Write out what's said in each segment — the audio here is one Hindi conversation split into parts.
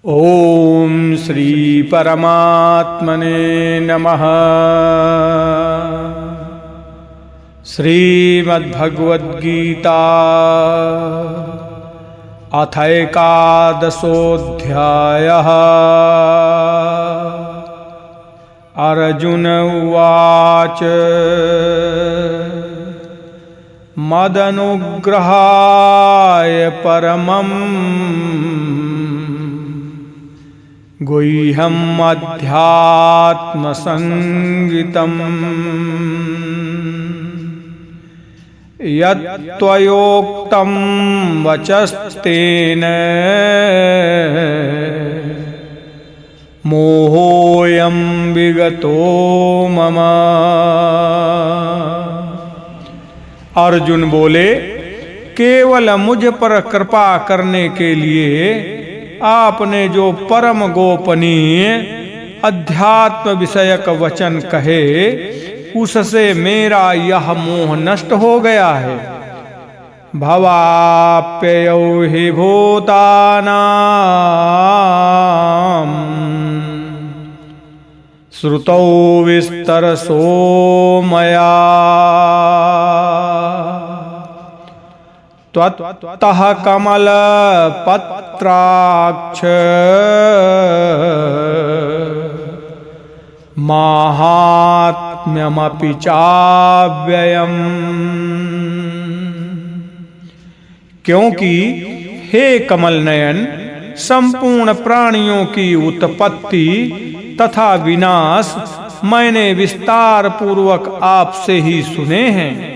ओम श्री परमात्मने नमः। श्रीमद्भगवद्गीता अथ एकादशोऽध्यायः। अर्जुन उवाच मदनुग्रहाय परमम् गुह्यम् अध्यात्मसंगितम् यत्त्वयोक्तं वचस्तेन मोहोऽयं विगतो मम। अर्जुन बोले, केवल मुझ पर कृपा करने के लिए आपने जो परम गोपनीय अध्यात्म विषयक वचन कहे, उससे मेरा यह मोह नष्ट हो गया है। भवाप्ययौ हि भूतानां श्रुतौ विस्तरसो मया त्वत्तः कमलपत्राक्ष माहात्म्यमपि चाव्ययम्। क्योंकि हे कमल नयन, संपूर्ण प्राणियों की उत्पत्ति तथा विनाश मैंने विस्तार पूर्वक आपसे ही सुने हैं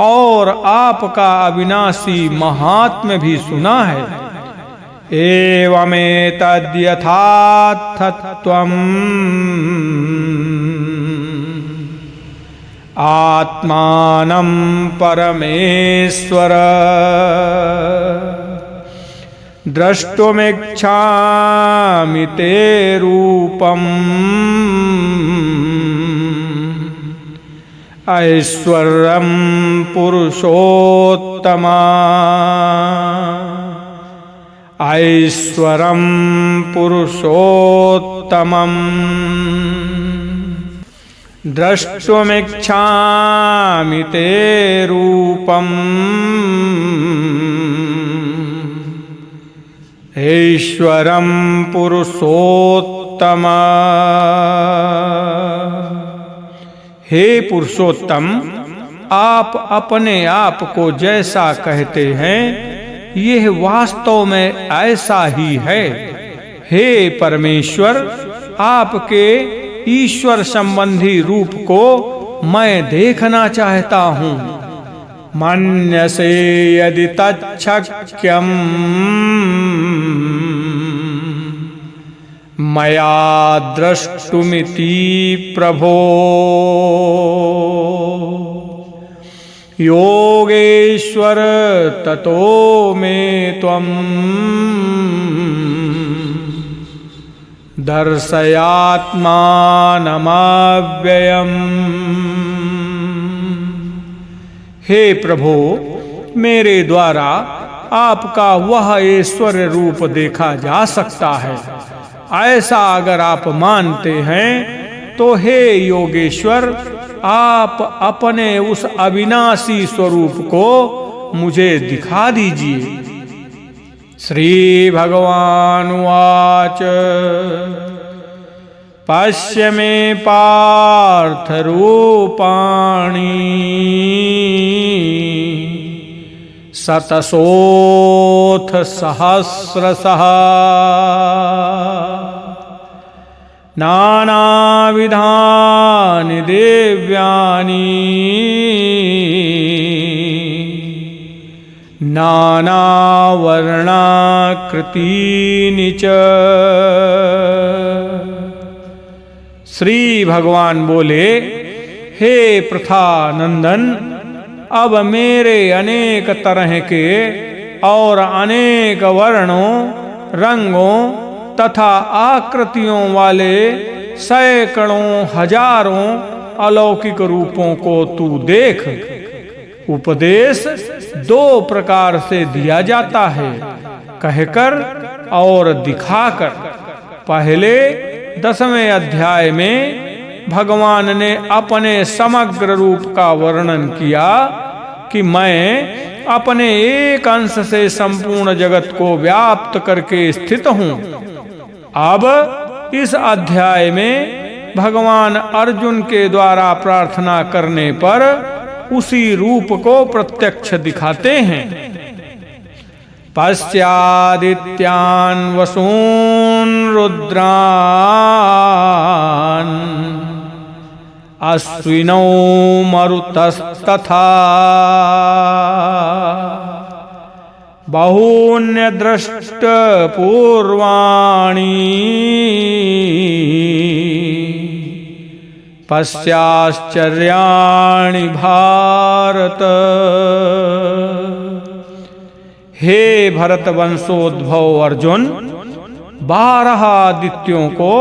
और आपका अविनाशी महात्म्य भी सुना है। एवमेतद्यथार्थत्वम् आत्मानं परमेश्वर द्रष्टुमिच्छामि ते रूपम् ऐश्वर्यं पुरुषोत्तमा ऐश्वरं पुरुषोत्तमम् द्रष्टुमिच्छामि ते रूपम् ऐश्वरं पुरुषोत्तमा। हे पुरुषोत्तम, आप अपने आप को जैसा कहते हैं, यह वास्तव में ऐसा ही है। हे परमेश्वर, आपके ईश्वर संबंधी रूप को मैं देखना चाहता हूँ। मन्यसे यदि तच्छक्यम् मया द्रष्टुमिति प्रभो योगेश्वर ततो मे त्वं दर्शयात्मानमव्ययम्। हे प्रभो, मेरे द्वारा आपका वह ऐश्वर्य रूप देखा जा सकता है। ऐसा अगर आप मानते हैं तो हे योगेश्वर, आप अपने उस अविनाशी स्वरूप को मुझे दिखा दीजिए। श्री भगवानुवाच पश्य मे पार्थ रूपाणि शतशोऽथ सहस्रशः नानाविधानि दिव्यानि नानावर्णाकृतीनि च। श्री भगवान बोले, हे प्रथानंदन, अब मेरे अनेक तरह के और अनेक वर्णों, रंगों तथा आकृतियों वाले सैकड़ों हजारों अलौकिक रूपों को तू देख। उपदेश दो प्रकार से दिया जाता है, कहकर और दिखाकर पहले 10वें अध्याय में भगवान ने अपने समग्र रूप का वर्णन किया कि मैं अपने एक अंश से संपूर्ण जगत को व्याप्त करके स्थित हूँ। अब इस अध्याय में भगवान अर्जुन के द्वारा प्रार्थना करने पर उसी रूप को प्रत्यक्ष दिखाते हैं। पश्यादित्यान् वसून् रुद्रान् अश्विनौ मरुतस्तथा बहून्यदृष्ट पूर्वाणि पश्याश्चर्याणि भारत। हे भरत वंशोद्भव अर्जुन, 12 आदित्यों को,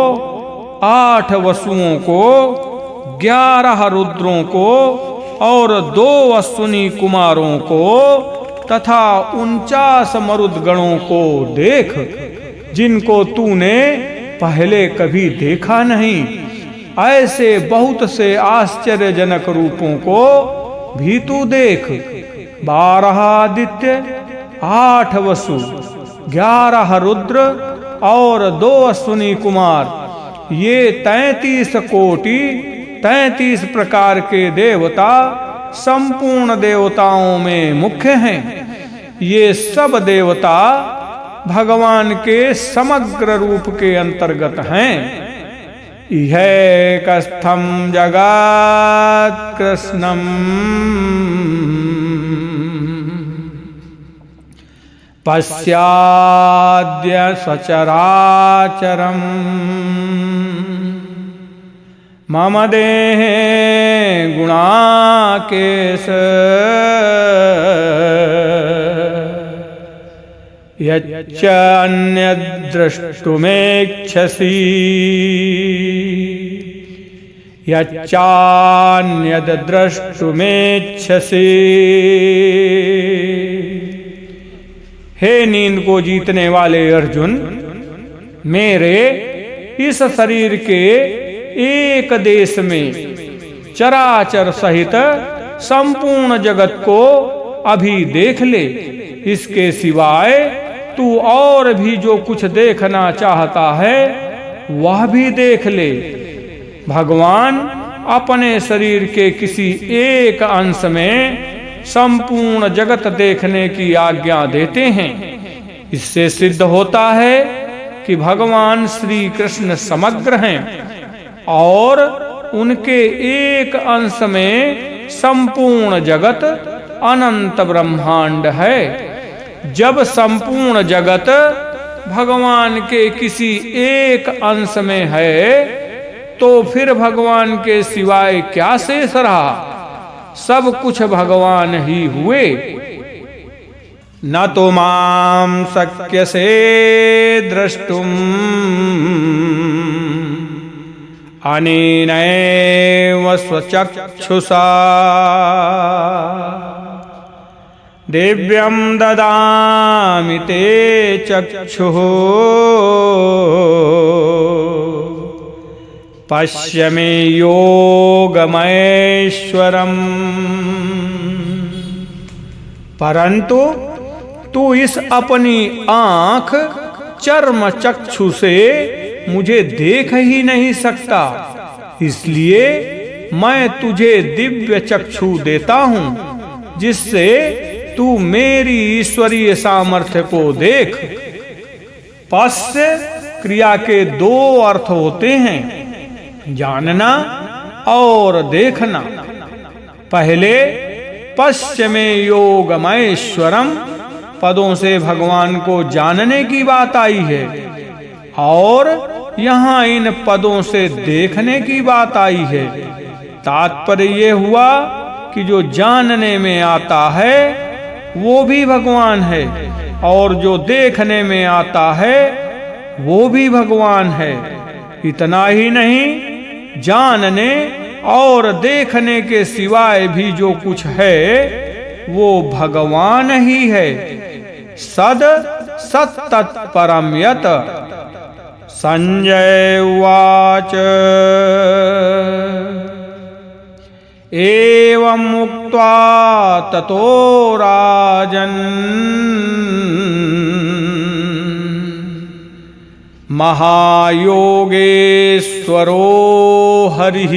8 वसुओं को, 11 रुद्रों को और 2 अश्विनी कुमारों को तथा 49 मरुदगणों को देख, जिनको तूने पहले कभी देखा नहीं। ऐसे बहुत से आश्चर्यजनक रूपों को भी तू देख। 12 आदित्य, 8 वसु, 11 रुद्र और 2 अश्विनी कुमार, ये 33 कोटि 33 प्रकार के देवता संपूर्ण देवताओं में मुख्य हैं। ये सब देवता भगवान के समग्र रूप के अंतर्गत हैं। इहैकस्थं जगत् कृष्णं पश्याद्य सचराचरम् मम देहे गुणाकेश यच्च अन्यद्द्रष्टुमेच्छसि यच्चान्यद्द्रष्टुमेच्छसि। हे नींद को जीतने वाले अर्जुन, मेरे इस शरीर के एक देश में चराचर सहित संपूर्ण जगत को अभी देख ले। इसके सिवाय तू और भी जो कुछ देखना चाहता है वह भी देख ले। भगवान अपने शरीर के किसी एक अंश में संपूर्ण जगत देखने की आज्ञा देते हैं। इससे सिद्ध होता है कि भगवान श्री कृष्ण समग्र हैं और उनके एक अंश में संपूर्ण जगत अनंत ब्रह्मांड है। जब संपूर्ण जगत भगवान के किसी एक अंश में है तो फिर भगवान के सिवाय क्या शेष रहा? सब कुछ भगवान ही हुए। न तो माम शक्यसे द्रष्टुम अनेनैव स्वचक्षुषा दिव्यं ददामि ते चक्षुः पश्य मे योगमैश्वरम्। परंतु तू इस अपनी आंख चर्म चक्षु से मुझे देख ही नहीं सकता, इसलिए मैं तुझे दिव्य चक्षु देता हूं जिससे तू मेरी ईश्वरीय सामर्थ्य को देख। पश्य क्रिया के 2 अर्थ होते हैं, जानना और देखना। पहले पश्य में योगमैश्वरम पदों से भगवान को जानने की बात आई है और यहाँ इन पदों से देखने की बात आई है। तात्पर्य ये हुआ कि जो जानने में आता है वो भी भगवान है और जो देखने में आता है वो भी भगवान है। इतना ही नहीं, जानने और देखने के सिवाय भी जो कुछ है वो भगवान ही है। सद सत्तत्परं यत्। संजय उवाच एवं मुक्त्वा ततो राजन् महायोगेश्वरो हरिः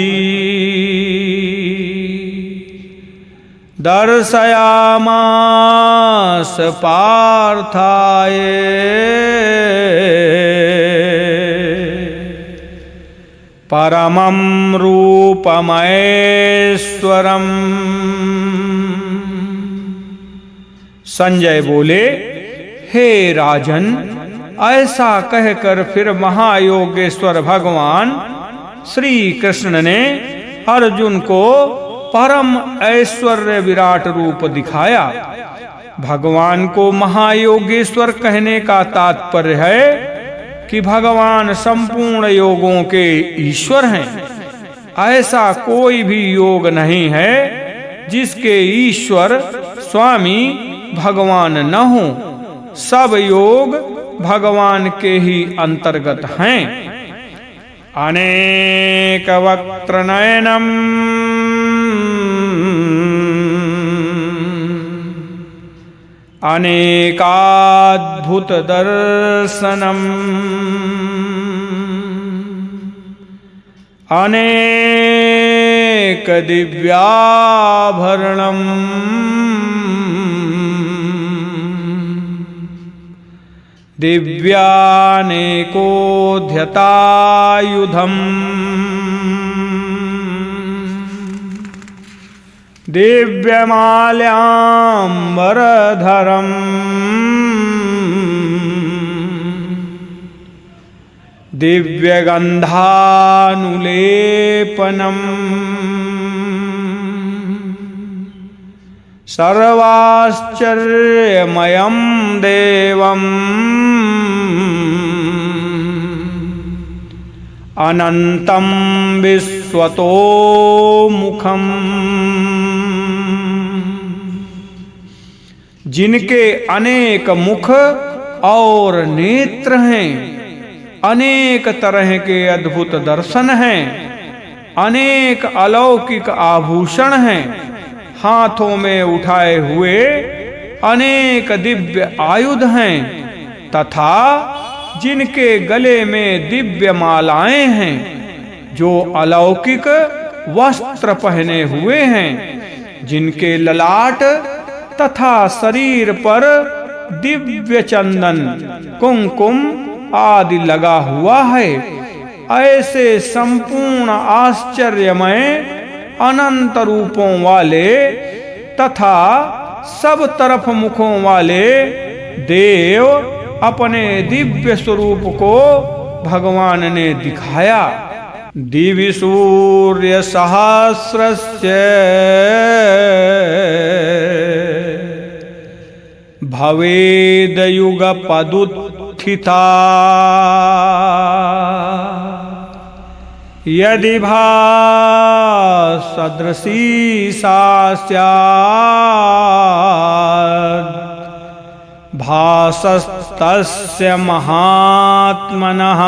दर्शयामास पार्थाय परमं रूपमैश्वरम्। संजय बोले, हे राजन, ऐसा कहकर फिर महायोगेश्वर भगवान श्री कृष्ण ने अर्जुन को परम ऐश्वर्य विराट रूप दिखाया। भगवान को महायोगेश्वर कहने का तात्पर्य है कि भगवान संपूर्ण योगों के ईश्वर हैं। ऐसा कोई भी योग नहीं है जिसके ईश्वर स्वामी भगवान न हो। सब योग भगवान के ही अंतर्गत हैं। अनेक वक्त्र नयनम अनेकाद्भुत दर्शनम अनेक दिव्याभरणम दिव्यानेकोध्यतायुधम् दिव्यमाल्याम्बरधरम् दिव्यगन्धानुलेपनम् सर्वाश्चर्यमयं देवम् अनन्तं विश्वतोमुखम्। जिनके अनेक मुख और नेत्र हैं, अनेक तरह के अद्भुत दर्शन हैं, अनेक अलौकिक आभूषण हैं, हाथों में उठाए हुए अनेक दिव्य आयुध हैं, तथा जिनके गले में दिव्य मालाएं हैं, जो अलौकिक वस्त्र पहने हुए हैं, जिनके ललाट तथा शरीर पर दिव्य चंदन कुमकुम आदि लगा हुआ है। ऐसे संपूर्ण आश्चर्यमय अनंत रूपों वाले तथा सब तरफ मुखों वाले देव अपने दिव्य स्वरूप को भगवान ने दिखाया। दिवि सूर्य सहस्रस्य भवेद युगपदुत्थिता यदि भासदृशी सा स्यात् भासस्तस्य महात्मनः।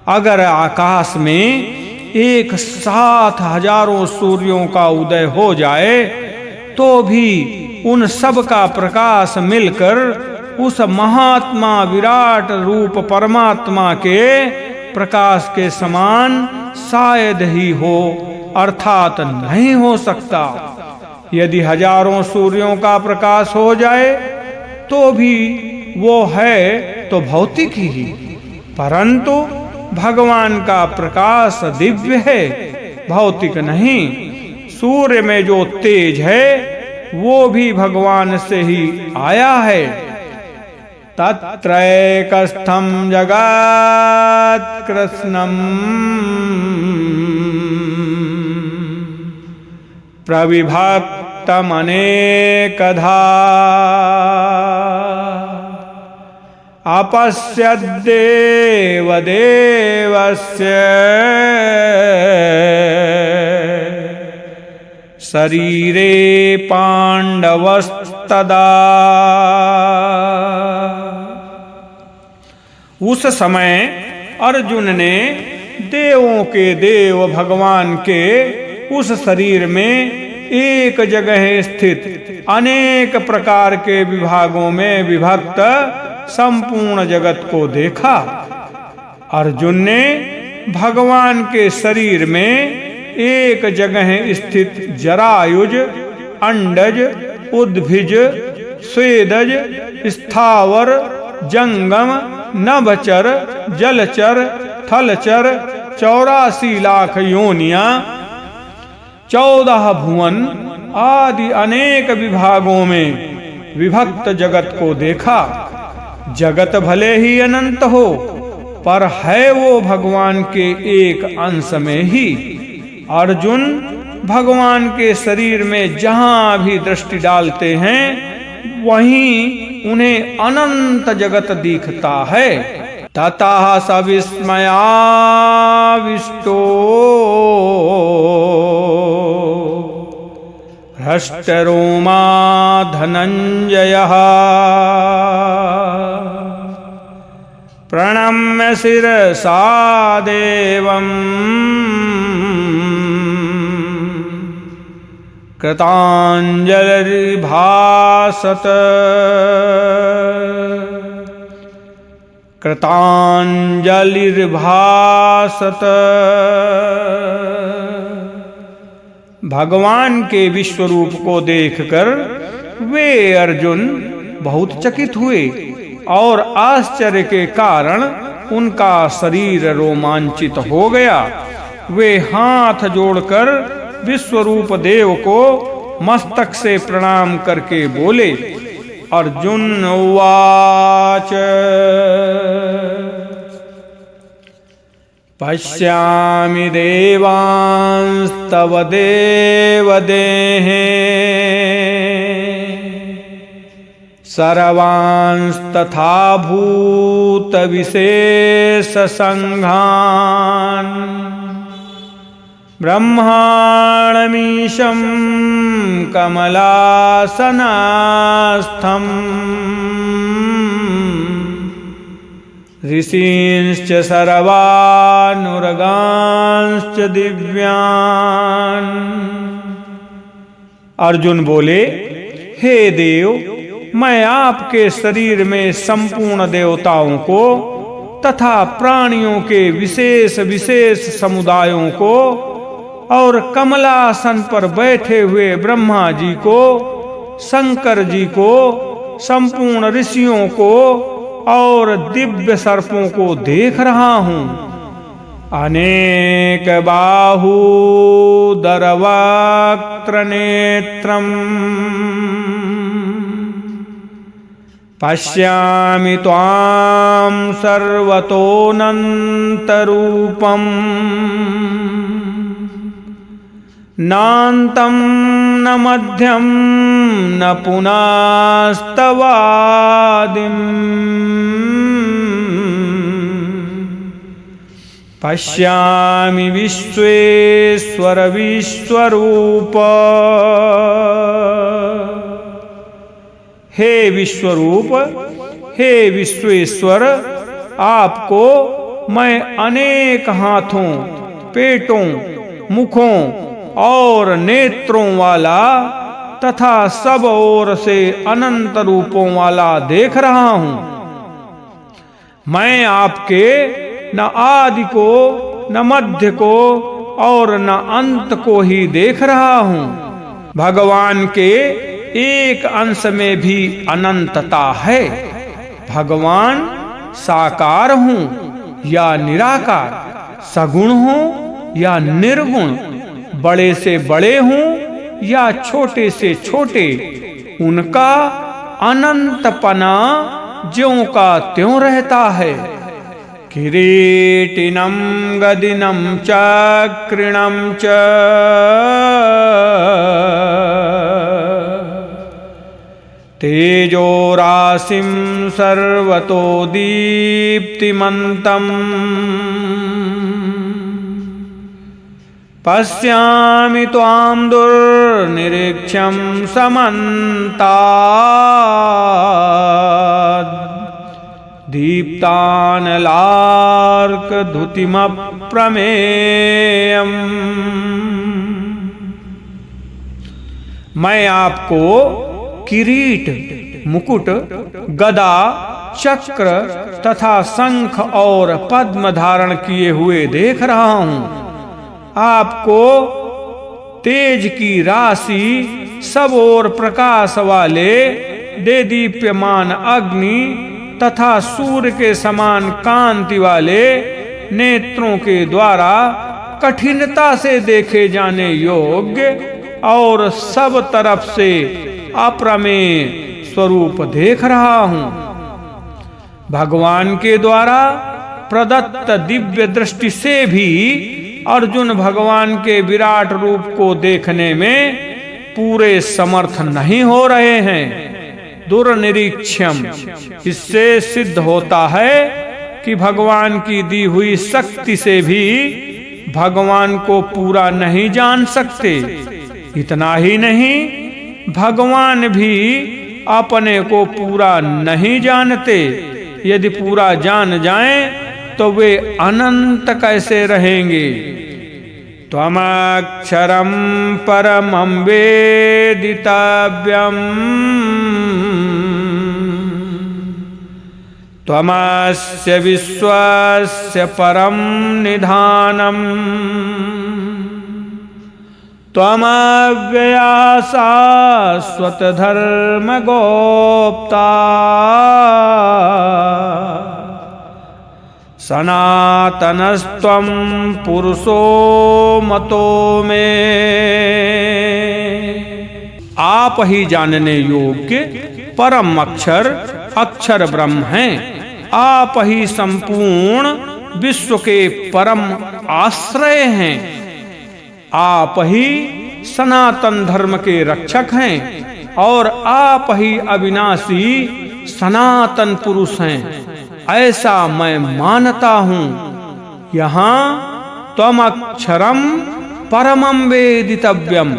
अगर आकाश में 1,000,000 सूर्यों का उदय हो जाए तो भी उन सब का प्रकाश मिलकर उस महात्मा विराट रूप परमात्मा के प्रकाश के समान शायद ही हो, अर्थात नहीं हो सकता। यदि हजारों सूर्यों का प्रकाश हो जाए तो भी वो है तो भौतिक ही, परंतु भगवान का प्रकाश दिव्य है, भौतिक नहीं। सूर्य में जो तेज है वो भी भगवान से ही आया है। तत्रैकस्थं जगत् कृष्णं प्रविभक्तमनेकधा अपश्यद्देवदेवस्य शरीरे पाण्डवस्तु तदा। उस समय अर्जुन ने देवों के देव भगवान के उस शरीर में एक जगह स्थित अनेक प्रकार के विभागों में विभक्त संपूर्ण जगत को देखा। अर्जुन ने भगवान के शरीर में एक जगह स्थित जरायुज, अंडज, उद्भिज, स्वेदज, स्थावर, जंगम, नभचर, जलचर, थलचर 84 लाख योनियां, 14 भुवन आदि अनेक विभागों में विभक्त जगत को देखा। जगत भले ही अनंत हो, पर है वो भगवान के एक अंश में ही। अर्जुन भगवान के शरीर में जहां भी दृष्टि डालते हैं वहीं उन्हें अनंत जगत दिखता है। ततः स विस्मयाविष्टो हृष्टरोमा धनंजयः प्रणम्य शिरसा देवम् कृताञ्जलिर्भासत भगवान के विश्वरूप को देखकर वे अर्जुन बहुत चकित हुए और आश्चर्य के कारण उनका शरीर रोमांचित हो गया। वे हाथ जोड़कर विश्वरूप देव को मस्तक से प्रणाम करके बोले। अर्जुन उवाच पश्यामि देवांस्तव देवदेहे सर्वांस्तथा भूत विशेष संघान् ब्रह्माणमीशं कमलासनास्थम् ऋषींश्च सर्वानुरगांश्च दिव्यान्। अर्जुन बोले, हे देव, मैं आपके शरीर में संपूर्ण देवताओं को तथा प्राणियों के विशेष विशेष समुदायों को और कमलासन पर बैठे हुए ब्रह्मा जी को, शंकर जी को, संपूर्ण ऋषियों को और दिव्य सर्पों को देख रहा हूं। अनेक बाहूदर वक्त्र नेत्रम् पश्यामि त्वां सर्वतोऽनन्तरूपम् नान्तं न मध्यं न पुनस्तवादिम् पश्यामि विश्वेश्वर विश्वरूप। हे विश्वरूप, हे विश्वेश्वर, आपको मैं अनेक हाथों, पेटों, मुखों और नेत्रों वाला तथा सब ओर से अनंत रूपों वाला देख रहा हूं। मैं आपके न आदि को, न मध्य को और न अंत को ही देख रहा हूं। भगवान के एक अंश में भी अनंतता है। भगवान साकार हूं या निराकार, सगुण हूं या निर्गुण, बड़े से बड़े हूं या छोटे से छोटे, उनका अनंतपना ज्यों का त्यों रहता है। किरीटिनं गदिनं चक्रिणं च तेजो राशिं सर्वतो दीप्तिमन्तम् पश्यामि त्वां दुर्निरीक्ष्यं समन्तात् दीप्तानलार्कधुतिमप्रमेयम्। मैं आपको किरीट, मुकुट, गदा, चक्र तथा शंख और पद्म धारण किए हुए देख रहा हूं। आपको तेज की राशि, सब ओर प्रकाश वाले देदीप्यमान अग्नि तथा सूर्य के समान कांति वाले नेत्रों के द्वारा कठिनता से देखे जाने योग्य और सब तरफ से अप्रमेय स्वरूप देख रहा हूं। भगवान के द्वारा प्रदत्त दिव्य दृष्टि से भी अर्जुन भगवान के विराट रूप को देखने में पूरे समर्थ नहीं हो रहे हैं। दुर्निरीक्ष्यम, इससे सिद्ध होता है कि भगवान की दी हुई शक्ति से भी भगवान को पूरा नहीं जान सकते। इतना ही नहीं, भगवान भी अपने को पूरा नहीं जानते। यदि पूरा जान जाएं तो वे अनंत कैसे रहेंगे। त्वमक्षरं परमं वेदितव्यम् त्वमस्य विश्वस्य परं निधानम् त्वमव्यया शाश्वत धर्मगोप्ता सनातनस्त्वं पुरुषो मतो में। आप ही जानने योग्य परम अक्षर अक्षर ब्रह्म हैं। आप ही संपूर्ण विश्व के परम आश्रय हैं। आप ही सनातन धर्म के रक्षक हैं और आप ही अविनाशी सनातन पुरुष हैं, ऐसा मैं मानता हूं। यहाँ त्वमक्षरम परमं वेदितव्यम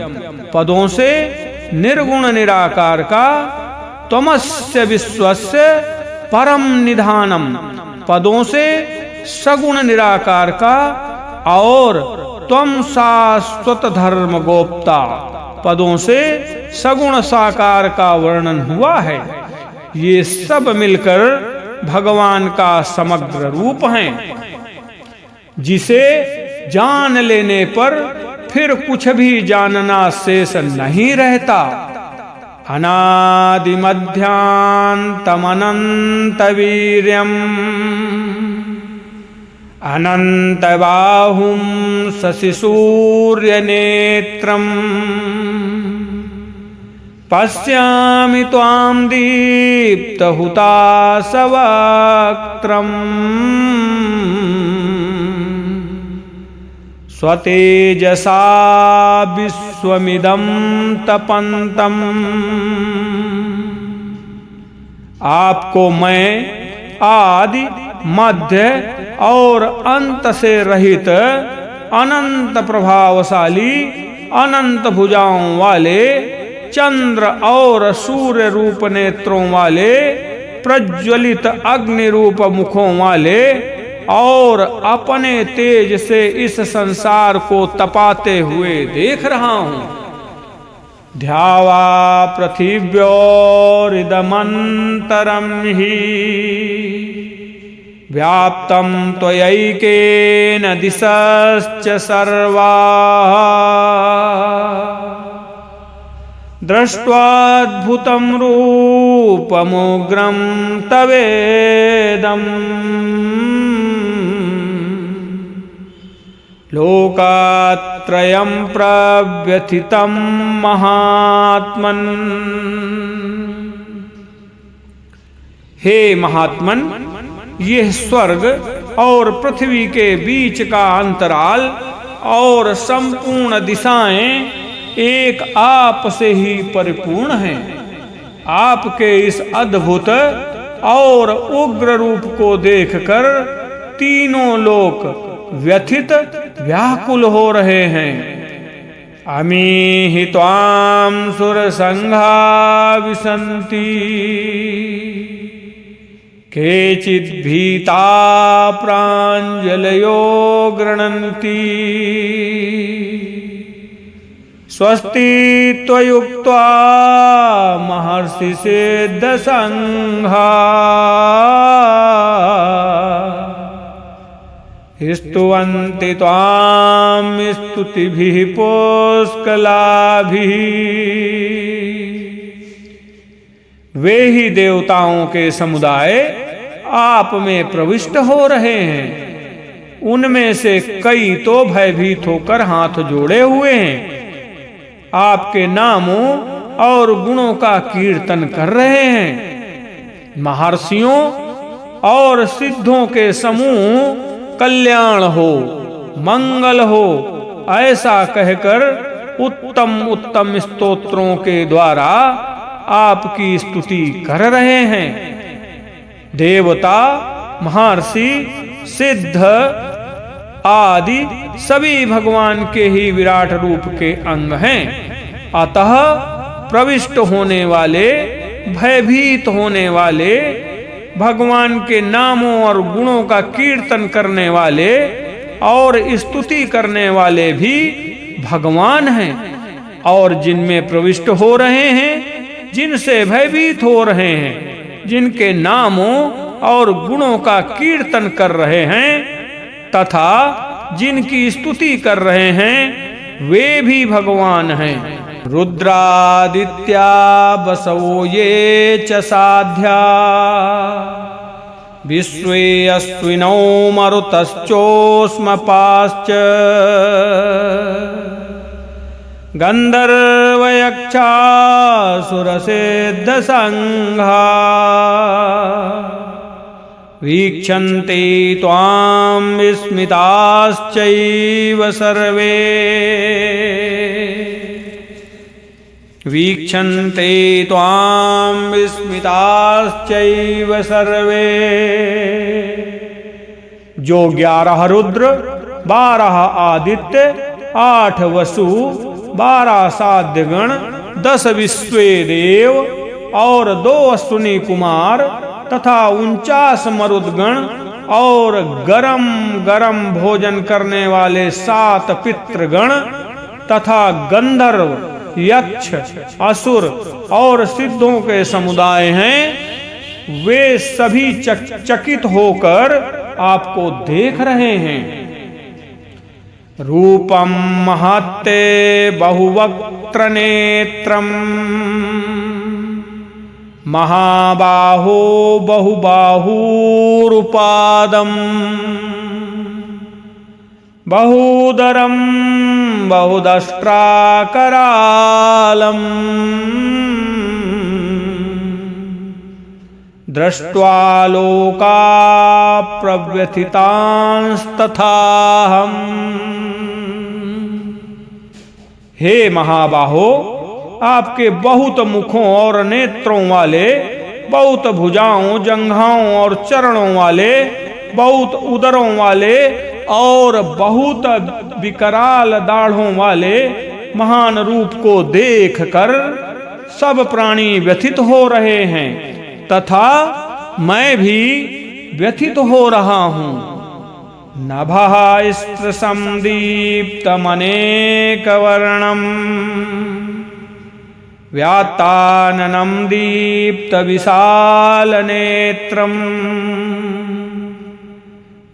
पदों से निर्गुण निराकार का, त्वमस्य विश्वस्य परम निधानम पदों से सगुण निराकार का और त्वम शाश्वत धर्म गोप्ता पदों से सगुण साकार का वर्णन हुआ है। ये सब मिलकर भगवान का समग्र रूप है, जिसे जान लेने पर फिर कुछ भी जानना शेष नहीं रहता। अनादि मध्यांतमनंत वीर्यम अनंत बाहुं शशि सूर्य नेत्रम पश्यामि त्वां दीप्तहुताशवक्त्रम् स्वतेजसा विश्वमिदं तपन्तम्। आपको मैं आदि मध्य और अंत से रहित अनंत प्रभावशाली अनंत भुजाओं वाले चंद्र और सूर्य रूप नेत्रों वाले प्रज्वलित अग्नि रूप मुखों वाले और अपने तेज से इस संसार को तपाते हुए देख रहा हूं। ध्यावा पृथिव्योरिदमन्तरं हि व्याप्तं त्वयैकेन दिशश्च सर्वाः दृष्ट्वाद्भुतं रूपमुग्रं तवेदम् लोकात्रयं प्रव्यथितं महात्मन्। हे महात्मन, यह स्वर्ग और पृथ्वी के बीच का अंतराल और संपूर्ण दिशाएं एक आप से ही परिपूर्ण हैं। आपके इस अद्भुत और उग्र रूप को देखकर तीनों लोक व्यथित व्याकुल हो रहे हैं। अमी त्वाम सुरसंघा विसन्ति केचिद् भीता प्राञ्जलयो गृह्णन्ति स्वस्ति त्वयुक्त्वा महर्षि सिद्धसंघा स्तुवन्ति त्वां स्तुतिभिः पुष्कलाभिः। वे ही देवताओं के समुदाय आप में प्रविष्ट हो रहे हैं। उनमें से कई तो भयभीत होकर हाथ जोड़े हुए हैं, आपके नामों और गुणों का कीर्तन कर रहे हैं। महर्षियों और सिद्धों के समूह कल्याण हो, मंगल हो, ऐसा कहकर उत्तम उत्तम स्तोत्रों के द्वारा आपकी स्तुति कर रहे हैं। देवता, महर्षि, सिद्ध आदि सभी भगवान के ही विराट रूप के अंग हैं। अतः प्रविष्ट होने वाले, भयभीत होने वाले, भगवान के नामों और गुणों का कीर्तन करने वाले और स्तुति करने वाले भी भगवान हैं। और जिनमें प्रविष्ट हो रहे हैं, जिनसे भयभीत हो रहे हैं, जिनके नामों और गुणों का कीर्तन कर रहे हैं तथा जिनकी स्तुति कर रहे हैं, वे भी भगवान हैं। रुद्रादित्या बसवो ये च साध्या विश्वे अश्विनौ मरुतश्चोष्मपाश्च गन्धर्वयक्षासुरसिद्धसंघा वीक्षन्ते त्वां विस्मिताश्चैव सर्वे वीक्षन्ते त्वां विस्मिताश्चैव सर्वे। जो 11 रुद्र, 12 आदित्य, 8 वसु, 12 साध्यगण, 10 विश्वे देव और 2 अश्विनी कुमार तथा 49 मरुदगण और गरम गरम भोजन करने वाले 7 पितृगण तथा गंधर्व, यक्ष, असुर और सिद्धों के समुदाय हैं, वे सभी चकित होकर आपको देख रहे हैं। रूपम महत्ते बहुवक्त्र नेत्रम महाबाहो बहुबाहूरुपादम बहुदरम बहुदष्ट्राकरालम दृष्ट्वा लोका प्रव्यथितांस्तथाहम्। हे महाबाहो, आपके बहुत मुखों और नेत्रों वाले, बहुत भुजाओं, जंघाओं और चरणों वाले, बहुत उदरों वाले और बहुत विकराल दाढ़ों वाले महान रूप को देखकर सब प्राणी व्यथित हो रहे हैं तथा मैं भी व्यथित हो रहा हूँ। नभः स्त्रसंदीप्तमनेकवर्णम् व्यात्ताननं दीप्तविशालनेत्रम्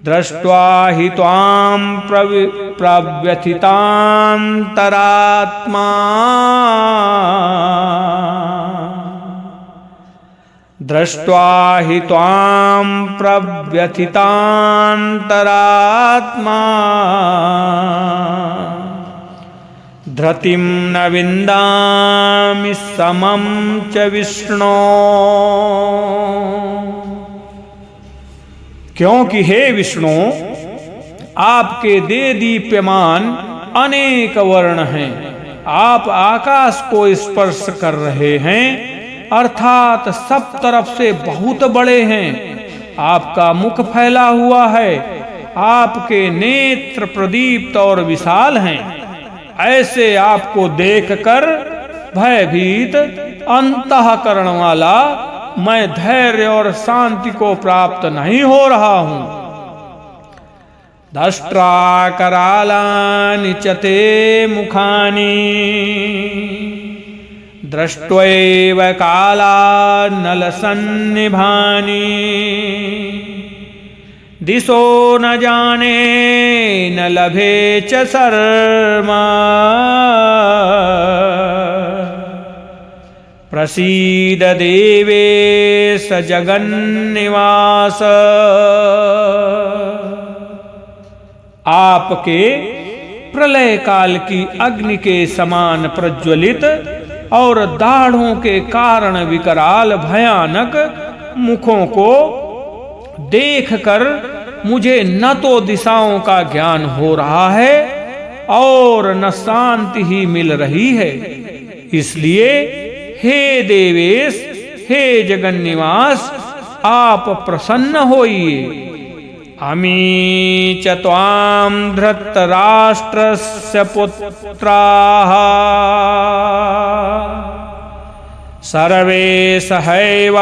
दृष्ट्वा हि त्वां प्रव्यथितान्तरात्मा दृष्ट्वा हि त्वां प्रव्यथितान्तरात्मा धृतिं न विन्दामि समं च विष्णो। क्योंकि हे विष्णु, आपके दे दीप्यमान अनेक वर्ण हैं। आप आकाश को स्पर्श कर रहे हैं, अर्थात सब तरफ से बहुत बड़े हैं। आपका मुख फैला हुआ है, आपके नेत्र प्रदीप्त और विशाल हैं। ऐसे आपको देखकर भयभीत अंतःकरण वाला मैं धैर्य और शांति को प्राप्त नहीं हो रहा हूं। दष्ट्रा करालानि च ते मुखानि दृष्ट्वैव कालानलसन्निभानि दिशो न जाने न लभे च शर्मा प्रसीद देवेश जगन्निवास। आपके प्रलय काल की अग्नि के समान प्रज्वलित और दाढ़ों के कारण विकराल भयानक मुखों को देखकर मुझे न तो दिशाओं का ज्ञान हो रहा है और न शांति ही मिल रही है। इसलिए हे देवेश, हे जगन्निवास, आप प्रसन्न होइए। अमी च त्वां धृतराष्ट्रस्य पुत्राः सर्वे सहैवावनिपालसंघे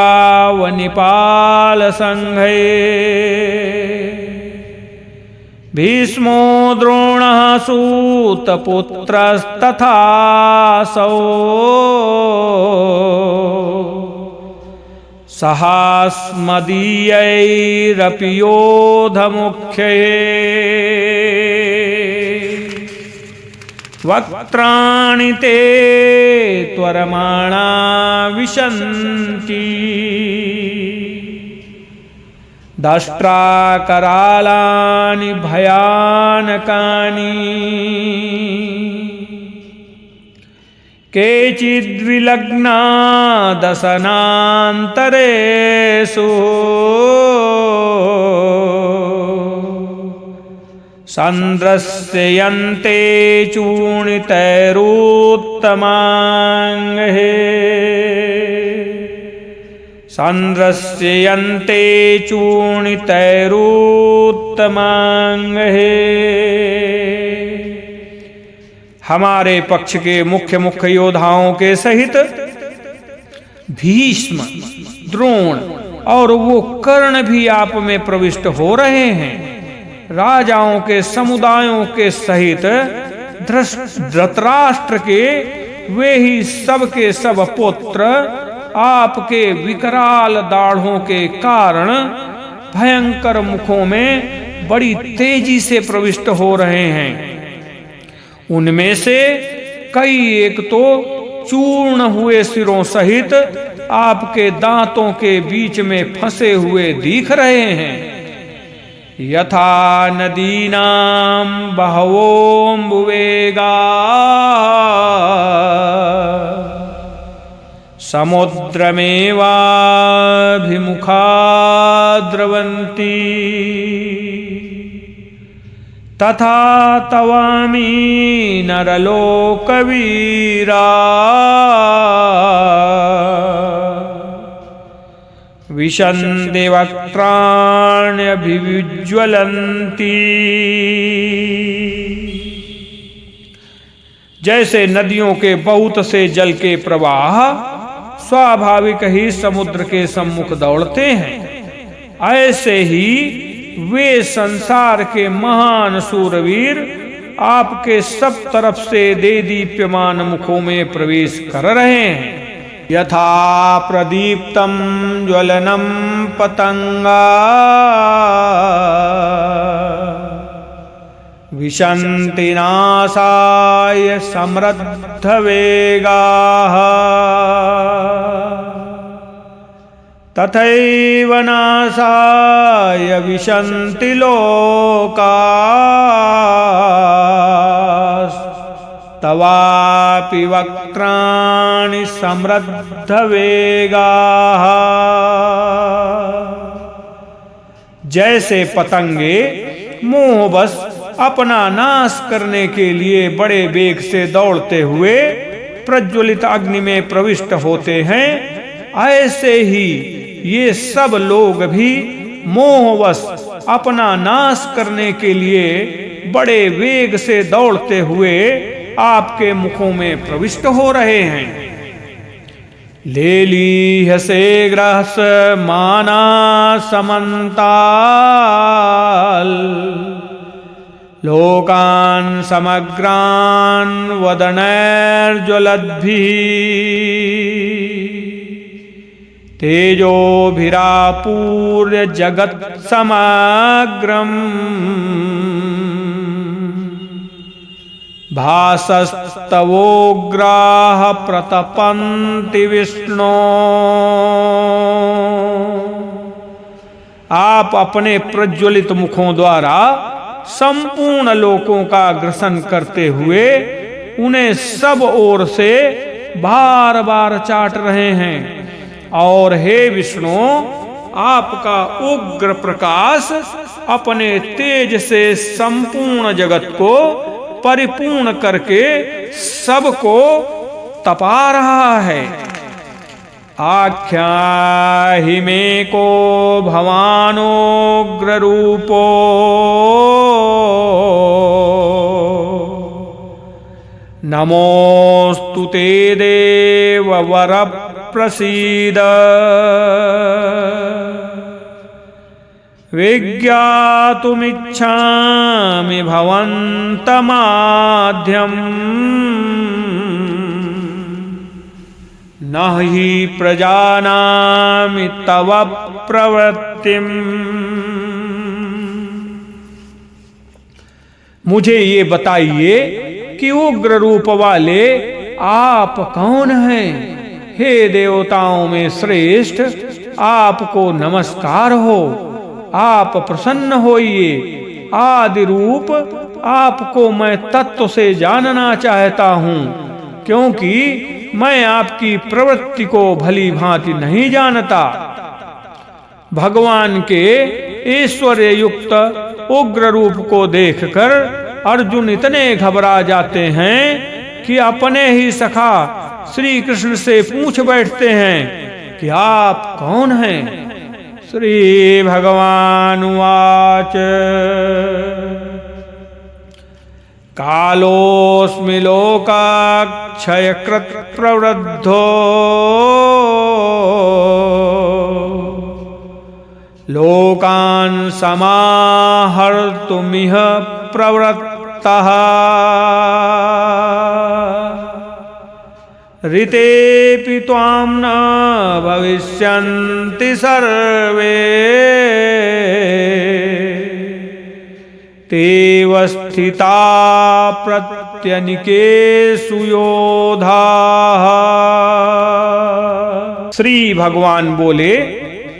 भीष्मो द्रोणः सूतपुत्रस्तथासौ सहास्मदीयैरपि योधमुख्यैः वक्त्राणि ते त्वरमाणा विशन्ति दष्ट्रा करालानि भयानकानि केचिद्विलग्ना दशनान्तरेषु संद्रस्यन्ते चूर्णितैरुत्तमाङ्गे संद्रस्यन्ते चूर्णितैरुत्तमाङ्गे। हमारे पक्ष के मुख्य मुख्य योद्धाओं के सहित भीष्म, द्रोण और वो कर्ण भी आप में प्रविष्ट हो रहे हैं। राजाओं के समुदायों के सहित धृतराष्ट्र के वे ही सब के सब पुत्र आपके विकराल दाढ़ों के कारण भयंकर मुखों में बड़ी तेजी से प्रविष्ट हो रहे हैं। उनमें से कई एक तो चूर्ण हुए सिरों सहित आपके दांतों के बीच में फंसे हुए दिख रहे हैं। यथा नदीनां बहवोऽम्बुवेगा समुद्रमेवाभिमुखा द्रवन्ति तथा तवामि नरलोकवीरा विशन्ति वक्त्राण्यभिविज्वलन्ति। जैसे नदियों के बहुत से जल के प्रवाह स्वाभाविक ही समुद्र के सम्मुख दौड़ते हैं, ऐसे ही वे संसार के महान सूरवीर आपके सब तरफ से देदीप्यमान मुखों में प्रवेश कर रहे हैं। यथा प्रदीप्तं ज्वलनं पतंगा विशन्ति नाशाय समृद्ध वेगाः तथैव नाशाय विशन्ति लोकास्तवापि वक्त्राणि समृद्ध वेगाः। जैसे पतंगे मोहबस अपना नाश करने के लिए बड़े वेग से दौड़ते हुए प्रज्वलित अग्नि में प्रविष्ट होते हैं, ऐसे ही ये सब लोग भी मोहवश अपना नाश करने के लिए बड़े वेग से दौड़ते हुए आपके मुखों में प्रविष्ट हो रहे हैं। ले लीह से ग्रहस माना समन्ताल, लोकान समग्रान वदनैर्ज्वलद्भिः, तेजोभिरापूर्य जगत् समग्रम्, भासस्तवोग्राः प्रतपन्ति विष्णो। आप अपने प्रज्वलित मुखों द्वारा संपूर्ण लोकों का ग्रसन करते हुए उन्हें सब ओर से बार बार चाट रहे हैं। और हे विष्णु, आपका उग्र प्रकाश अपने तेज से संपूर्ण जगत को परिपूर्ण करके सबको तपा रहा है। आख्याहि मे को भवानोग्र रूपो, नमोस्तु ते देव वर प्रसीद। विज्ञातुमिच्छामि भवन्तमाद्यम्, न हि प्रजानामि तव प्रवृत्तिम्। मुझे ये बताइए कि उग्र रूप वाले आप कौन हैं? हे देवताओं में श्रेष्ठ, आपको नमस्कार हो। आप प्रसन्न होइए। आदि रूप आपको मैं तत्व से जानना चाहता हूँ, क्योंकि मैं आपकी प्रवृत्ति को भली भांति नहीं जानता। भगवान के ऐश्वर्य युक्त उग्र रूप को देखकर अर्जुन इतने घबरा जाते हैं कि अपने ही सखा श्री कृष्ण से पूछ बैठते हैं कि आप कौन हैं? श्री भगवान उवाच, कालोऽस्मि लोकाक्षयकृत् प्रवृद्धो, लोकान् समाहर्तुमिह प्रवृत्तः, ऋतेऽपि त्वां न भविष्यन्ति सर्वे, तेव स्थिता प्रत्यनिकेषु योधाः। श्री भगवान बोले,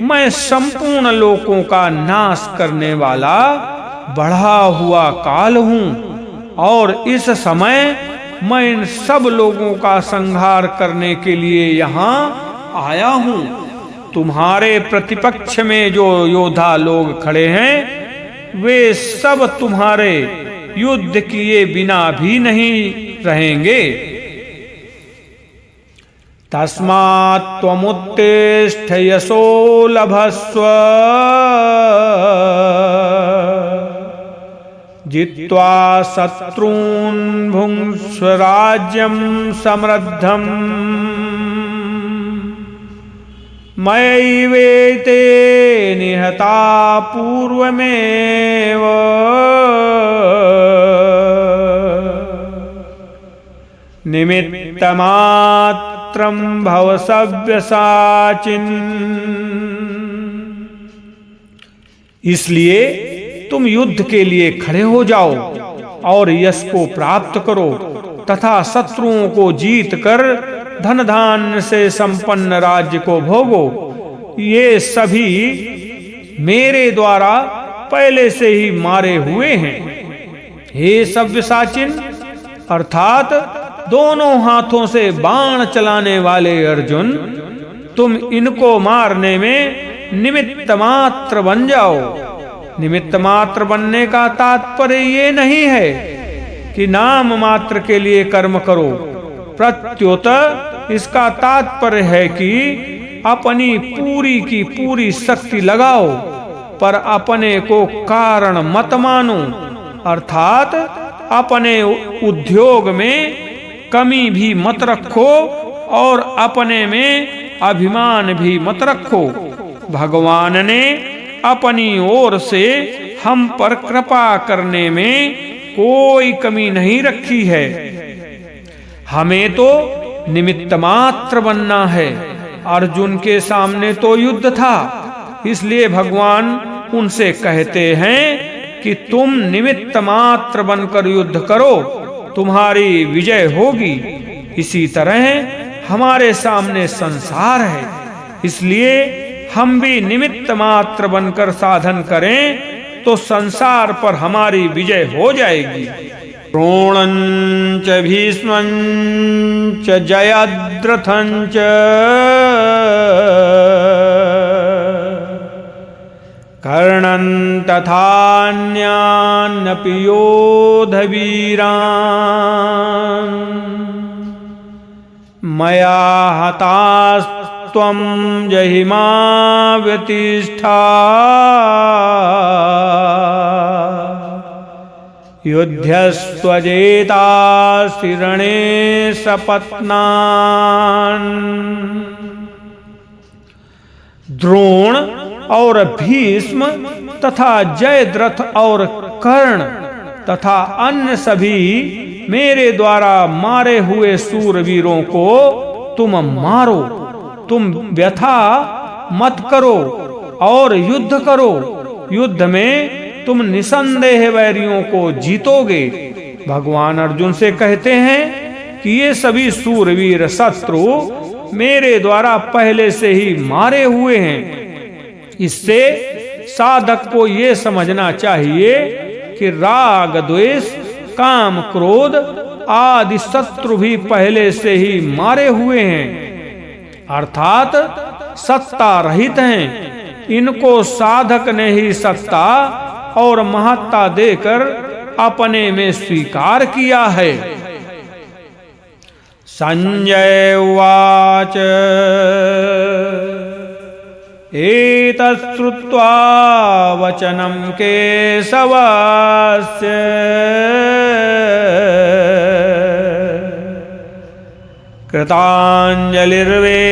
मैं संपूर्ण लोकों का नाश करने वाला बढ़ा हुआ काल हूँ, और इस समय मैं इन सब लोगों का संहार करने के लिए यहाँ आया हूँ। तुम्हारे प्रतिपक्ष में जो योद्धा लोग खड़े हैं, वे सब तुम्हारे युद्ध किए बिना भी नहीं रहेंगे। तस्मात् त्वमुत्तिष्ठ यशो लभस्व, जित्वा शत्रून् भुङ्क्ष्व राज्यं समृद्धम्, मयैवेते निहता पूर्वमेव, निमित्तमात्रं भव सव्यसाचिन्। इसलिए तुम युद्ध के लिए खड़े हो जाओ और यश को प्राप्त करो तथा शत्रुओं को जीत कर धन धान्य से संपन्न राज्य को भोगो। ये सभी मेरे द्वारा पहले से ही मारे हुए हैं। हे सव्यसाचिन, अर्थात दोनों हाथों से बाण चलाने वाले अर्जुन, तुम इनको मारने में निमित्त मात्र बन जाओ। निमित्त मात्र बनने का तात्पर्य ये नहीं है कि नाम मात्र के लिए कर्म करो, प्रत्युत इसका तात्पर्य है कि अपनी पूरी की पूरी शक्ति लगाओ पर अपने को कारण मत मानो, अर्थात अपने उद्योग में कमी भी मत रखो और अपने में अभिमान भी मत रखो। भगवान ने अपनी ओर से हम पर कृपा करने में कोई कमी नहीं रखी है। हमें तो निमित्त मात्र बनना है। अर्जुन के सामने तो युद्ध था, इसलिए भगवान उनसे कहते हैं कि तुम निमित्त मात्र बनकर युद्ध करो, तुम्हारी विजय होगी। इसी तरह हमारे सामने संसार है, इसलिए हम भी निमित्त मात्र बनकर साधन करें तो संसार पर हमारी विजय हो जाएगी। द्रोणंच भीष्मंच जयद्रथंच कर्णं तथान्यानपि योधवीरान् मया हतास्त्वं जहिमा व्यतिष्ठा युध्यस्वजेतासि रणे सपत्नान्। द्रोण और भीष्म तथा जयद्रथ और कर्ण तथा अन्य सभी मेरे द्वारा मारे हुए सूरवीरों को तुम मारो, तुम व्यथा मत करो और युद्ध करो। युद्ध में तुम निसंदेह वैरियों को जीतोगे। भगवान अर्जुन से कहते हैं कि ये सभी सूरवीर शत्रु मेरे द्वारा पहले से ही मारे हुए हैं। इससे साधक को ये समझना चाहिए कि राग, द्वेष, काम, क्रोध आदि शत्रु भी पहले से ही मारे हुए हैं, अर्थात सत्ता रहित हैं। इनको साधक ने ही सत्ता और महत्ता देकर अपने में स्वीकार किया है। संजय उवाच एतत् श्रुत्वा वचनं केशवस्य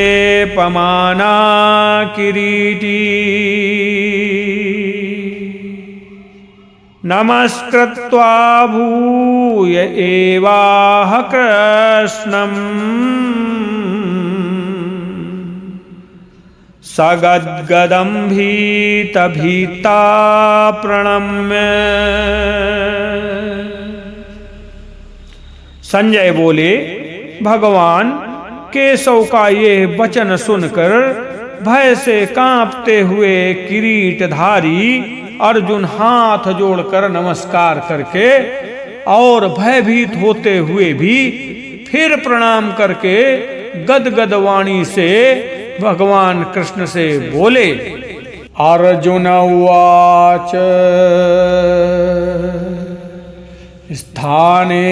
कृताञ्जलिर्वेपमाना किरीटी नमस्कृत्वा भूय एवाह कृष्णम् सगद्गदं भीतभीता प्रणम्य। संजय बोले, भगवान केशव का ये वचन सुनकर भय से कांपते हुए किरीटधारी अर्जुन हाथ जोड़कर नमस्कार करके और भयभीत होते हुए भी फिर प्रणाम करके गदगद वाणी से भगवान कृष्ण से बोले। अर्जुन उवाच स्थाने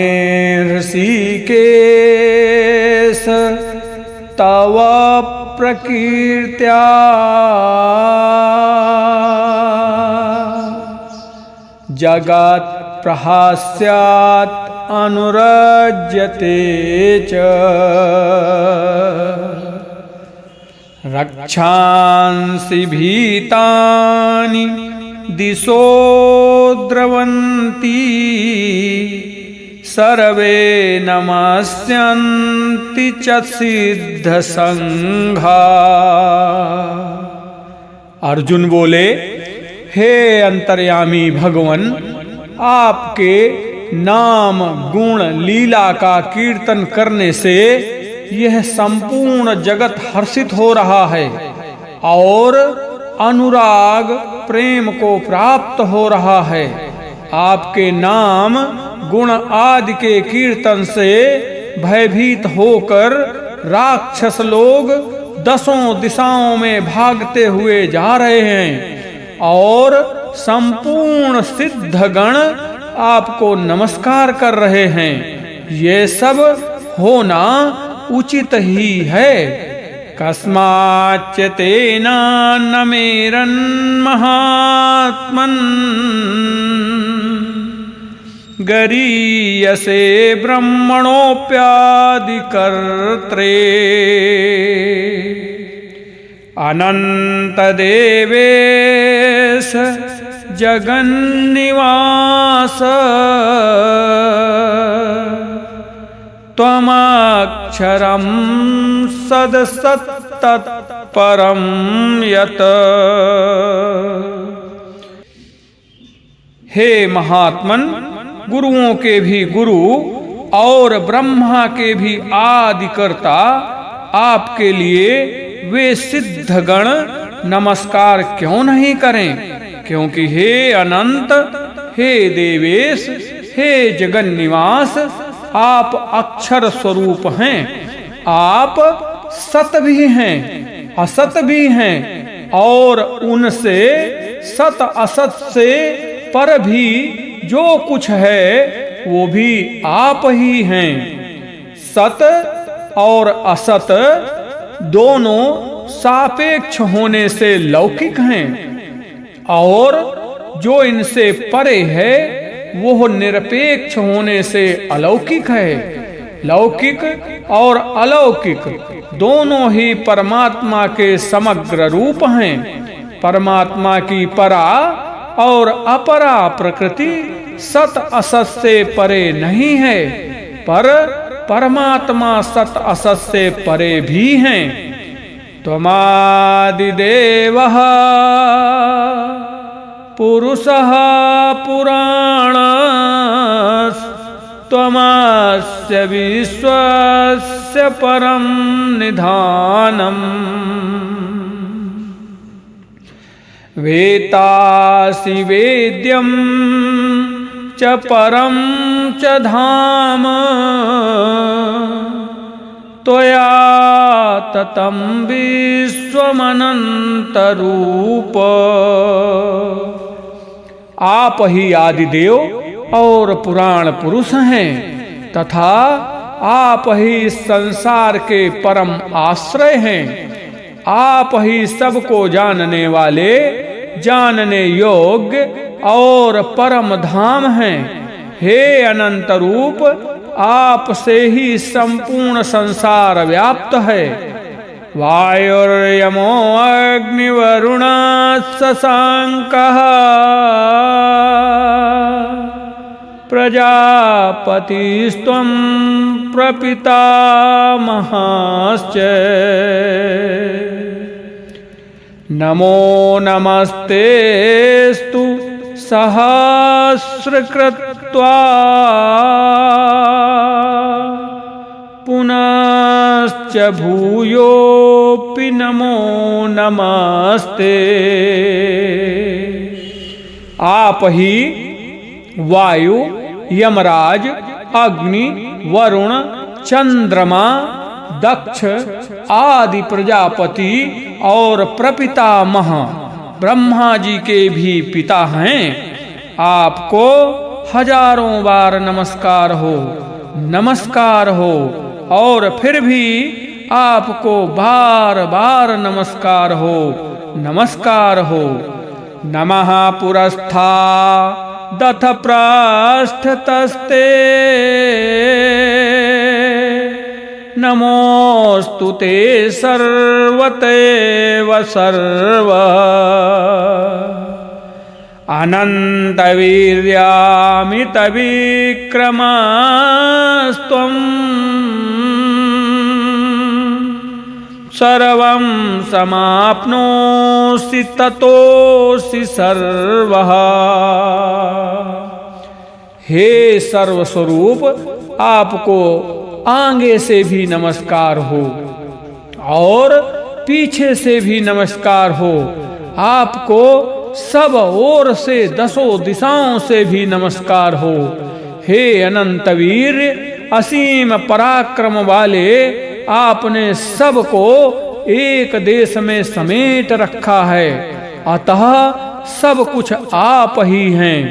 ऋषिकेश तव प्रकीर्त्या जगत् प्रहास्यात् अनुरज्यते च रक्षांसि भीतानि दिशो द्रवन्ति सर्वे नमस्यन्ति च सिद्धसंघा। अर्जुन बोले, हे अंतर्यामी भगवन, आपके नाम गुण लीला का कीर्तन करने से यह संपूर्ण जगत हर्षित हो रहा है और अनुराग प्रेम को प्राप्त हो रहा है। आपके नाम गुण आदि के कीर्तन से भयभीत होकर राक्षस लोग दसों दिशाओं में भागते हुए जा रहे हैं और संपूर्ण सिद्धगण आपको नमस्कार कर रहे हैं। ये सब होना उचित ही है। कस्माच्च तेनान्नमेरन्महात्मन् गरीयसे ब्रह्मणोऽप्यादिकर्त्रे अनन्तदेवेश जगन्निवास त्वमक्षरं सदसत्तत्परं यत्। हे महात्मन, गुरुओं के भी गुरु और ब्रह्मा के भी आदिकर्ता आपके लिए वे सिद्धगण नमस्कार क्यों नहीं करें? क्योंकि हे अनंत, हे देवेश, हे जगन्निवास, आप अक्षर स्वरूप हैं। आप सत भी हैं, असत भी हैं, और उनसे सत असत से पर भी जो कुछ है वो भी आप ही हैं। सत और असत दोनों सापेक्ष होने से लौकिक हैं, और जो इनसे परे है वो निरपेक्ष होने से अलौकिक है। लौकिक और अलौकिक दोनों ही परमात्मा के समग्र रूप हैं। परमात्मा की परा और अपरा प्रकृति सत असत से परे नहीं है, पर परमात्मा सत असत से परे भी हैं। त्वमादिदेवः पुरुषः पुराणस्त्वमस्य विश्वस्य परं निधानम् वेत्तासि वेद्यं च परं च धाम त्वया ततं विश्वमनन्तरूप। आप ही आदिदेव और पुराण पुरुष हैं, तथा आप ही संसार के परम आश्रय हैं। आप ही सबको जानने वाले, जानने योग्य और परम धाम हैं। हे अनंत रूप, आप से ही संपूर्ण संसार व्याप्त है। वायुर्यमो अग्निवरुणः शशांकः प्रजापतिस्त्वं प्रपितामहश्च। नमो नमस्तेस्तु सहस्रकृत्वा पुनश्च भूयोऽपि नमो नमस्ते। आप ही वायु, यमराज, अग्नि, वरुण, चंद्रमा, दक्ष आदि प्रजापति और प्रपितामह ब्रह्मा जी के भी पिता हैं। आपको हजारों बार नमस्कार हो, नमस्कार हो, और फिर भी आपको बार बार नमस्कार हो, नमस्कार हो। नमः पुरस्था दथ पृष्ठतस्ते नमोस्तु ते सर्वतेव सर्व। अनन्तवीर्यामितविक्रमस्त्वं सर्वं समाप्नोषि ततोषि सर्वः। हे सर्वस्वरूप, आपको आगे से भी नमस्कार हो और पीछे से भी नमस्कार हो। आपको सब ओर से दसों दिशाओं से भी नमस्कार हो। हे अनंत वीर, असीम पराक्रम वाले, आपने सबको एक देश में समेट रखा है, अतः सब कुछ आप ही हैं।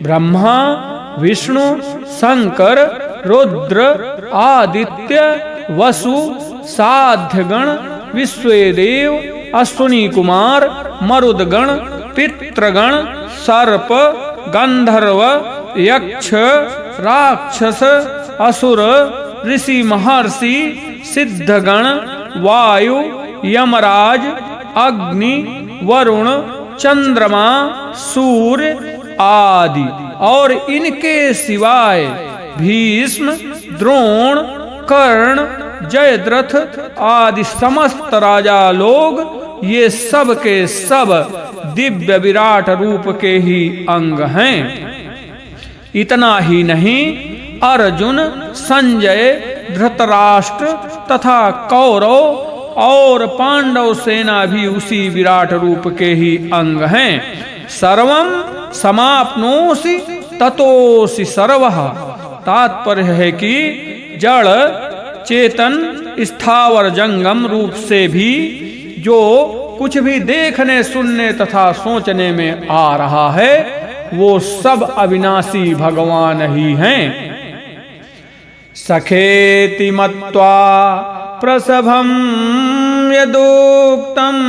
ब्रह्मा, विष्णु, शंकर, रुद्र, आदित्य, वसु, साध्यगण, विश्वेदेव, अश्विनी कुमार, मरुदगण, पितृगण, सर्प, गंधर्व, यक्ष, राक्षस, असुर, ऋषि महर्षि, सिद्धगण, वायु, यमराज, अग्नि, वरुण, चंद्रमा, सूर्य आदि और इनके सिवाय भीष्म, द्रोण, कर्ण, जयद्रथ आदि समस्त राजा लोग ये सब के सब दिव्य विराट रूप के ही अंग हैं। इतना ही नहीं, अर्जुन, संजय, धृतराष्ट्र तथा कौरव और पांडव सेना भी उसी विराट रूप के ही अंग हैं। सर्वं समाप्नोसि ततोसि सर्वः। तात्पर्य है कि जड़, चेतन, स्थावर, जंगम रूप से भी जो कुछ भी देखने, सुनने तथा सोचने में आ रहा है वो सब अविनाशी भगवान ही हैं। सखेति मत्वा प्रसभं यदुक्तम्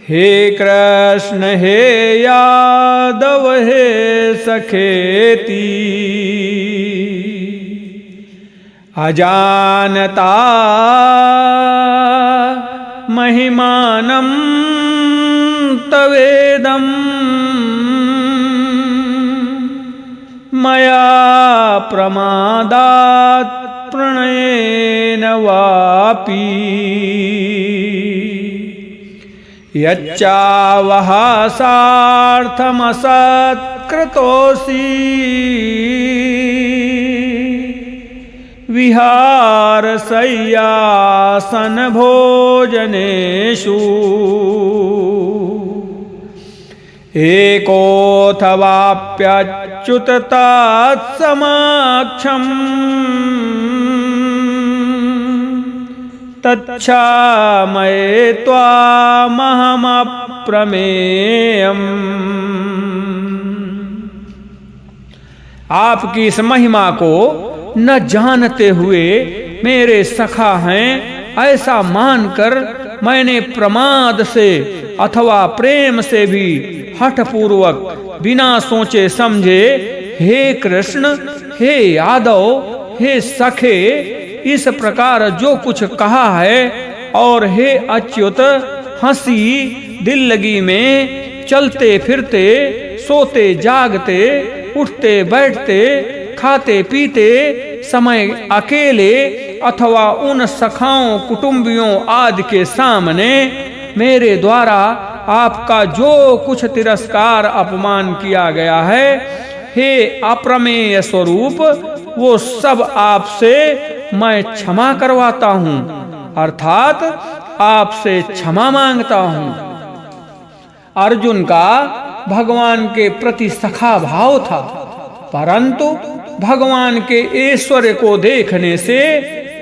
हे कृष्ण हे यादव हे सखेति अजानता महिमानं तवेदं मया प्रमादात् प्रणयेन वापि यच्चावः सार्थमसत्कृतोऽसि विहारशय्यासन भोजनेषु एकोऽथवाप्यच्युत तत्समक्षम् तच्छामये त्वामहमप्रमेयम्। आपकी इस महिमा को न जानते हुए मेरे सखा हैं ऐसा मानकर मैंने प्रमाद से अथवा प्रेम से भी हठपूर्वक बिना सोचे समझे हे कृष्ण, हे यादव, हे सखे इस प्रकार जो कुछ कहा है और हे अच्युत हंसी दिल लगी में चलते फिरते, सोते जागते, उठते बैठते, खाते पीते समय अकेले अथवा उन सखाओं कुटुंबियों आदि के सामने मेरे द्वारा आपका जो कुछ तिरस्कार अपमान किया गया है, हे अप्रमेय स्वरूप, वो सब आपसे मैं क्षमा करवाता हूँ, अर्थात आपसे क्षमा मांगता हूँ। अर्जुन का भगवान के प्रति सखा भाव था, परंतु भगवान के ऐश्वर्य को देखने से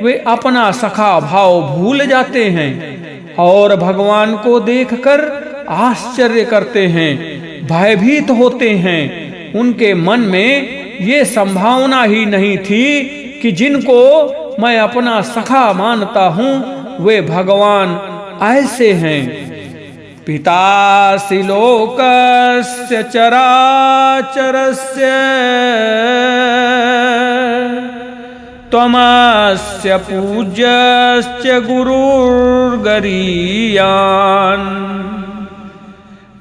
वे अपना सखा भाव भूल जाते हैं और भगवान को देखकर आश्चर्य करते हैं, भयभीत होते हैं। उनके मन में ये संभावना ही नहीं थी कि जिनको मैं अपना सखा मानता हूँ वे भगवान ऐसे हैं। पितासि लोकस्य चराचरस्य त्वमस्य पूज्यश्च गुरुर्गरीयान्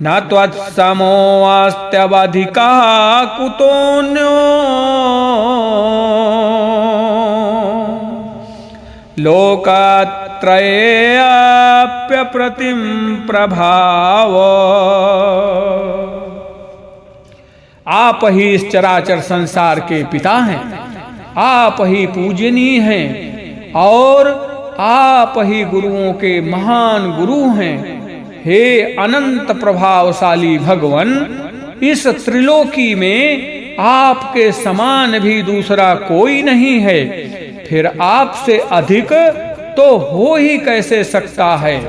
न त्वत्समोऽस्त्यवधिकः कुतोऽन्यो लोकत्रयेऽप्यप्रतिम प्रभाव। आप ही इस चराचर संसार के पिता हैं, आप ही पूजनीय हैं और आप ही गुरुओं के महान गुरु हैं। हे अनंत प्रभावशाली भगवन, इस त्रिलोकी में आपके समान भी दूसरा कोई नहीं है, फिर आपसे अधिक तो हो ही कैसे सकता है।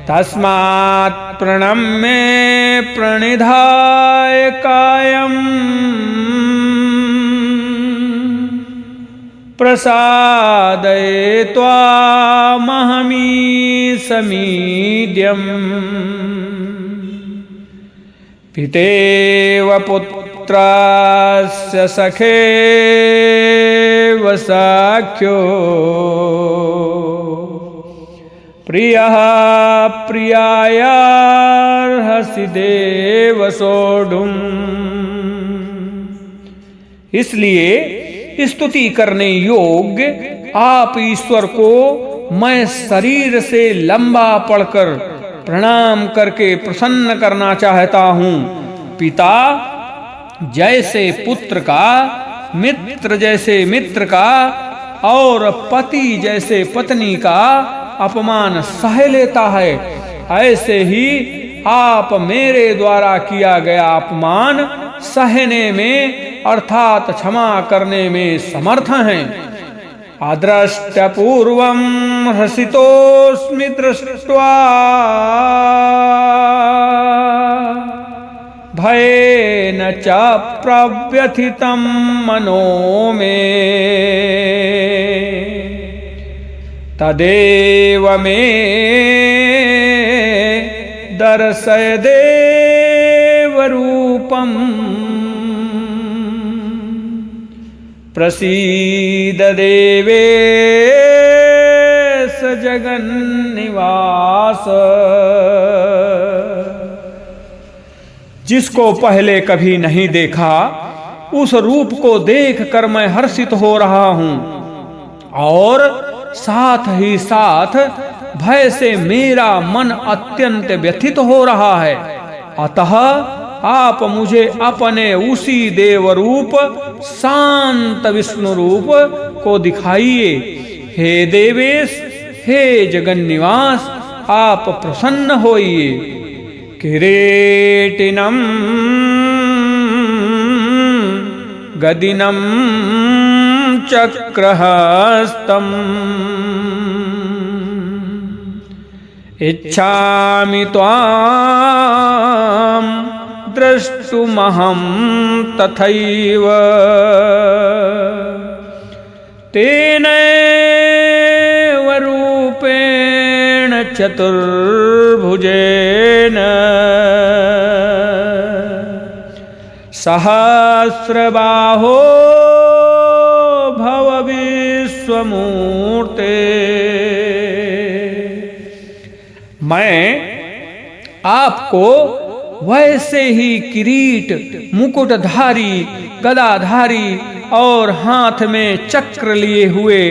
तस्मात् प्रणम्य प्रणिधाय कायम् प्रसादयित्वामहमी समीड्यम् पितेव पुत्रस्य सखेव साख्यो प्रियः प्रियायार्हसि देव सोढुम्। इसलिए स्तुति करने योग्य आप ईश्वर को मैं शरीर से लंबा पढ़कर प्रणाम करके प्रसन्न करना चाहता हूँ। पिता जैसे पुत्र का, मित्र जैसे मित्र का और पति जैसे पत्नी का अपमान सह लेता है, ऐसे ही आप मेरे द्वारा किया गया अपमान सहने में अर्थात क्षमा करने में समर्थ हैं। अदृष्टपूर्वं हसितोऽस्मि दृष्ट्वा भयेन च प्रव्यथितं मनो मे तदेव मे दर्शय देवरूपम् प्रसीद देवेश जगन्निवास। जिसको पहले कभी नहीं देखा उस रूप को देखकर मैं हर्षित हो रहा हूं और साथ ही साथ भय से मेरा मन अत्यंत व्यथित हो रहा है। अतः आप मुझे अपने उसी देव रूप शांत विष्णु रूप को दिखाइए। हे देवेश, हे जगन्निवास, आप प्रसन्न होइए। किरीटिनं गदिनं चक्रहस्तम् इच्छामि त्वां द्रष्टुमहं तथैव तेनैव रूपेण चतुर्भुजेन सहस्रबाहो भव विश्वमूर्ते। मैं आपको वैसे ही किरीट, मुकुटधारी, गदाधारी और हाथ में चक्र लिए हुए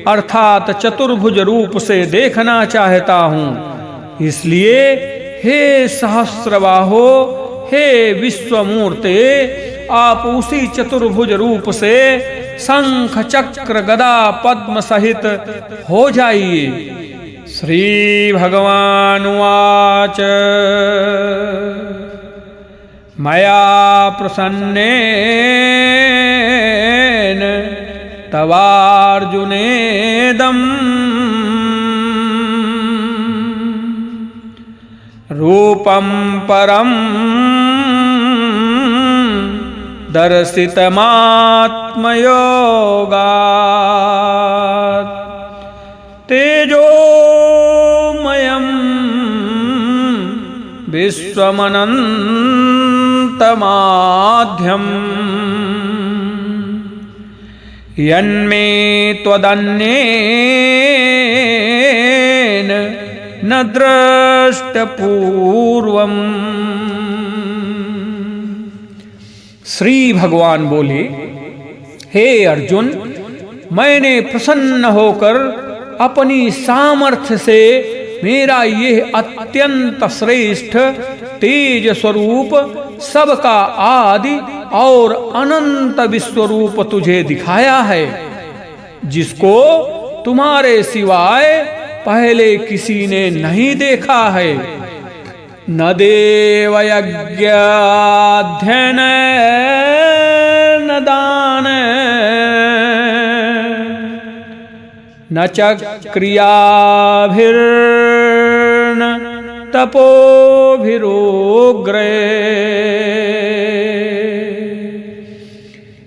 अर्थात चतुर्भुज रूप से देखना चाहता हूँ। इसलिए हे सहस्रबाहो, हे विश्वमूर्ते, आप उसी चतुर्भुज रूप से शंख चक्र गदा पद्म सहित हो जाइए। श्री भगवानुवाच मया प्रसन्नेन तवार्जुनेदम् रूपं परं दर्शितमात्मयोगात् तेजोमयं विश्वमनन्तमाध्यम् यन्मे त्वदन्येन न दृष्टपूर्वम्। श्री भगवान बोले, हे अर्जुन, मैंने प्रसन्न होकर अपनी सामर्थ्य से मेरा यह अत्यंत श्रेष्ठ तेज स्वरूप सबका आदि और अनंत विश्वरूप तुझे दिखाया है, जिसको तुम्हारे सिवाय पहले किसी ने नहीं देखा है। न देवयज्ञाध्ययन न दान न च क्रियाभिर्न तपोभिरुग्रे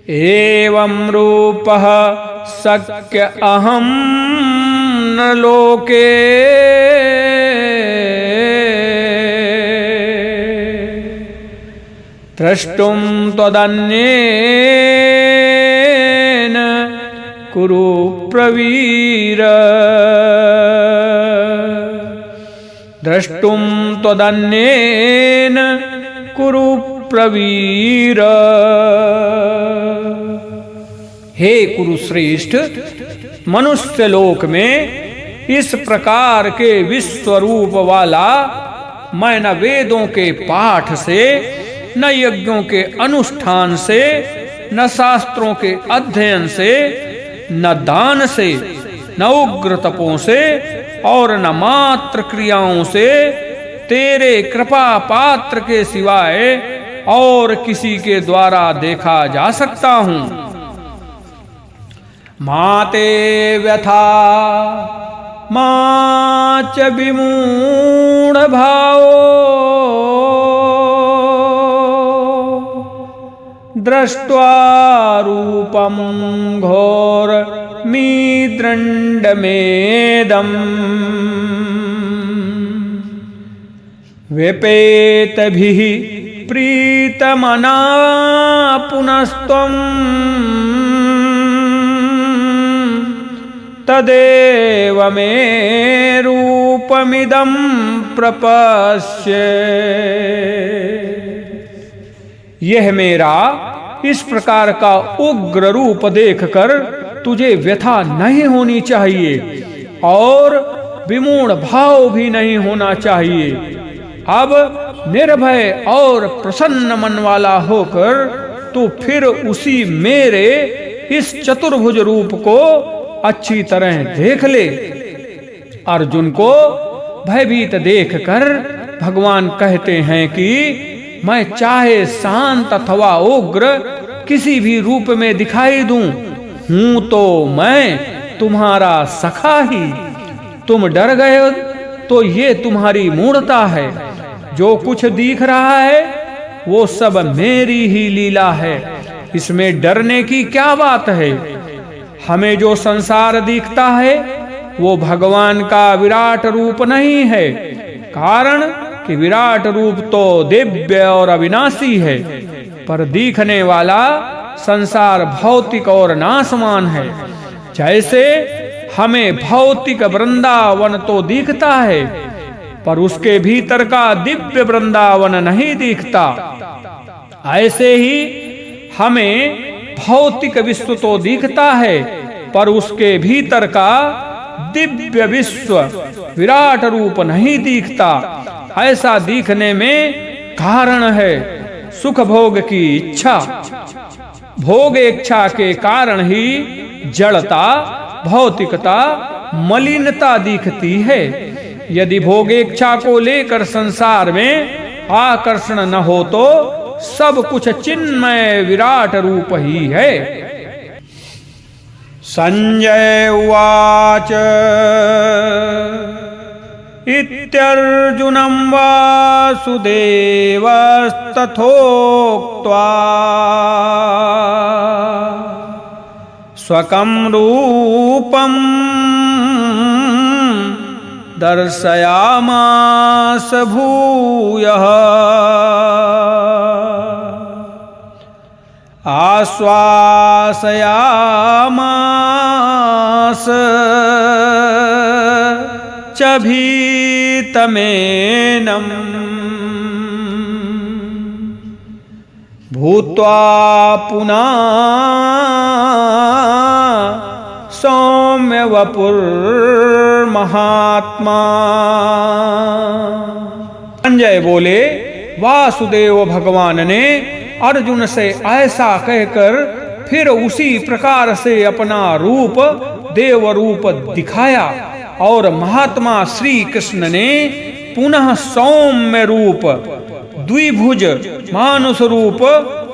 एवं रूपः शक्य अहम न लोके द्रष्टुम त्वदन्येन कुरु प्रवीर द्रष्टुम त्वदन्येन कुरु प्रवीर। हे कुरुश्रेष्ठ, मनुष्य लोक में इस प्रकार के विश्वरूप वाला मैं न वेदों के पाठ से, न यज्ञों के अनुष्ठान से, न शास्त्रों के अध्ययन से, न दान से, न उग्र तपों से और न मात्र क्रियाओं से तेरे कृपा पात्र के सिवाय और किसी के द्वारा देखा जा सकता हूं। माते व्यथा माच विमूढ़ भावो दृष्ट्वा रूपम घोर मीदृण्डमेदम् व्यपेतभिः प्रीतमना पुनस्त्वं तदेव मे रूपमिदं प्रपश्य। यह मेरा इस प्रकार का उग्र रूप देखकर तुझे व्यथा नहीं होनी चाहिए और विमूढ़ भाव भी नहीं होना चाहिए। अब निर्भय और प्रसन्न मन वाला होकर तू फिर उसी मेरे इस चतुर्भुज रूप को अच्छी तरह देख ले। अर्जुन को भयभीत देखकर भगवान कहते हैं कि मैं चाहे शांत अथवा उग्र किसी भी रूप में दिखाई दूं, हूं तो मैं तुम्हारा सखा ही। तुम डर गए तो ये तुम्हारी मूढ़ता है। जो कुछ दिख रहा है वो सब मेरी ही लीला है, इसमें डरने की क्या बात है। हमें जो संसार दिखता है वो भगवान का विराट रूप नहीं है, कारण कि विराट रूप तो दिव्य और अविनाशी है, पर दिखने वाला संसार भौतिक और नाशवान है। जैसे हमें भौतिक वृंदावन तो दिखता है पर उसके भीतर का दिव्य वृंदावन नहीं दिखता, ऐसे ही हमें भौतिक विश्व तो दिखता है पर उसके भीतर का दिव्य विश्व विराट रूप नहीं दिखता। ऐसा दिखने में कारण है सुख भोग की इच्छा। भोग इच्छा के कारण ही जड़ता, भौतिकता, मलिनता दिखती है। यदि भोग इच्छा को लेकर संसार में आकर्षण न हो तो सब कुछ चिन्मय विराट रूप ही है। संजय उवाच इत्यर्जुनं वासुदेवस्तथोक्त्वा स्वकं रूपं दर्शयामास भूयः आश्वासयामास च भीतमेनं भूत्वा पुनः सौम्य वपुर्महात्मा। संजय बोले, वासुदेव भगवान ने अर्जुन से ऐसा कहकर फिर उसी प्रकार से अपना रूप देव रूप दिखाया और महात्मा श्री कृष्ण ने पुनः सौम्य रूप द्विभुज मानुष रूप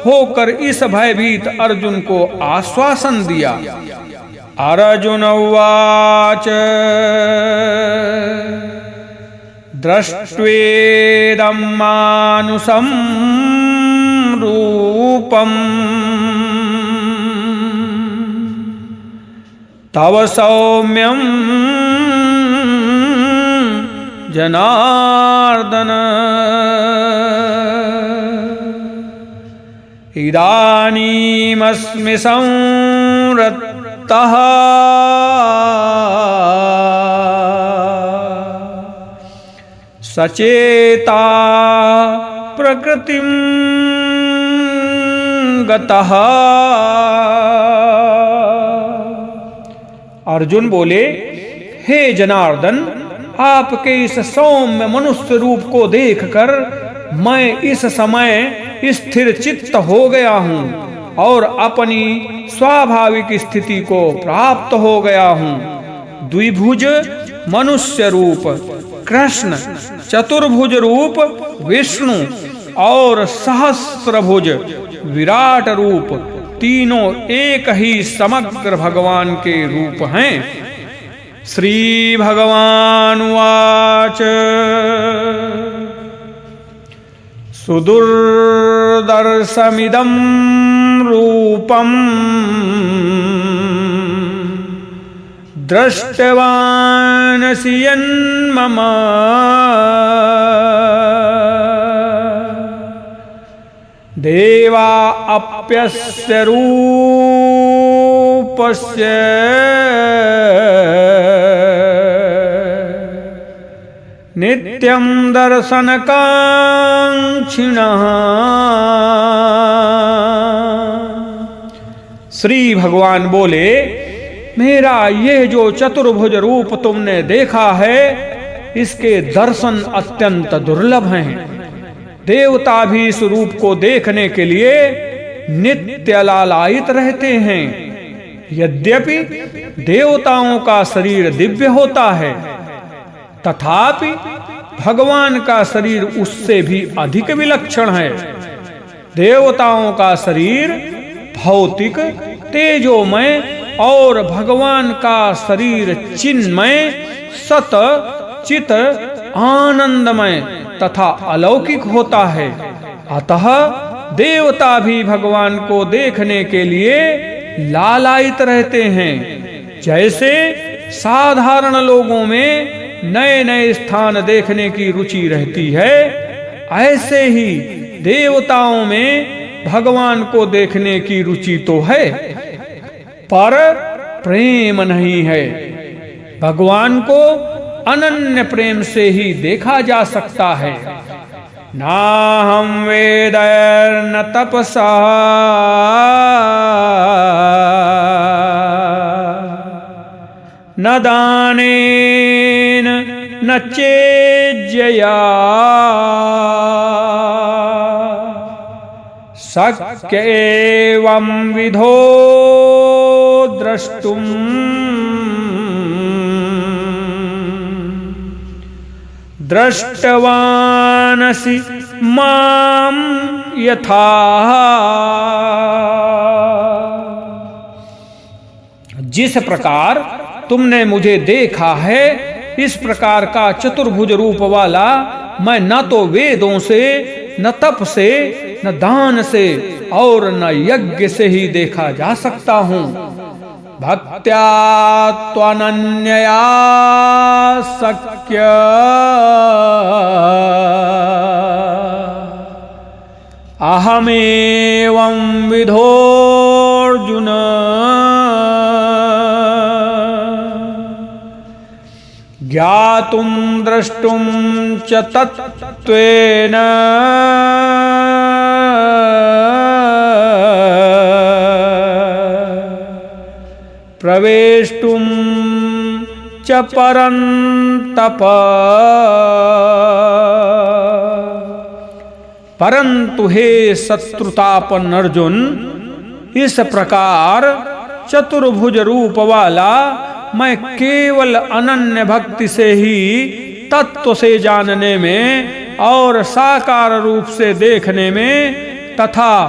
होकर इस भयभीत अर्जुन को आश्वासन दिया। अर्जुन उवाच दृष्ट्वेदं मानुषं रूपम् तव सौम्यं जनार्दन इदानीमस्मि संरक्तः सचेता प्रकृतिं गतः। अर्जुन बोले, हे जनार्दन, आपके इस सौम्य मनुष्य रूप को देखकर मैं इस समय स्थिर चित्त हो गया हूँ और अपनी स्वाभाविक स्थिति को प्राप्त हो गया हूँ। द्विभुज मनुष्य रूप कृष्ण, चतुर्भुज रूप विष्णु और सहस्रभुज विराट रूप तीनों एक ही समग्र भगवान के रूप हैं। श्री भगवान उवाच सुदुर्दर्शमिदं रूपम् दृष्टवानसि यन्मम देवा अप्यस्य रूपस्य नित्यं दर्शनकांक्षिणः। श्री भगवान बोले, मेरा ये जो चतुर्भुज रूप तुमने देखा है, इसके दर्शन अत्यंत दुर्लभ हैं। देवता भी इस रूप को देखने के लिए नित्य लालायित रहते हैं। यद्यपि देवताओं का शरीर दिव्य होता है, तथापि भगवान का शरीर उससे भी अधिक विलक्षण है। देवताओं का शरीर भौतिक तेजोमय और भगवान का शरीर चिन्मय सत चित आनंदमय तथा अलौकिक होता है। अतः देवता भी भगवान को देखने के लिए लालायित रहते हैं। जैसे साधारण लोगों में नए नए स्थान देखने की रुचि रहती है, ऐसे ही देवताओं में भगवान को देखने की रुचि तो है, पर प्रेम नहीं है। भगवान को अनन्य प्रेम से ही देखा जा सकता है। नाहं वेदैर्न तपसा न दानेन न चेज्जया शक्य एवं विधो द्रष्टुम् दृष्टवानसि मां यथा। जिस प्रकार तुमने मुझे देखा है, इस प्रकार का चतुर्भुज रूप वाला मैं न तो वेदों से, न तप से, न दान से और न यज्ञ से ही देखा जा सकता हूँ। भक्त्या त्वनन्यया शक्य अहमेवं विधोऽर्जुन ज्ञातुं द्रष्टुं च तत्त्वेन प्रवेष्टुं च परन्तप। परंतु हे शत्रुतापन अर्जुन, इस प्रकार चतुर्भुज रूप वाला मैं केवल अनन्य भक्ति से ही तत्व से जानने में और साकार रूप से देखने में तथा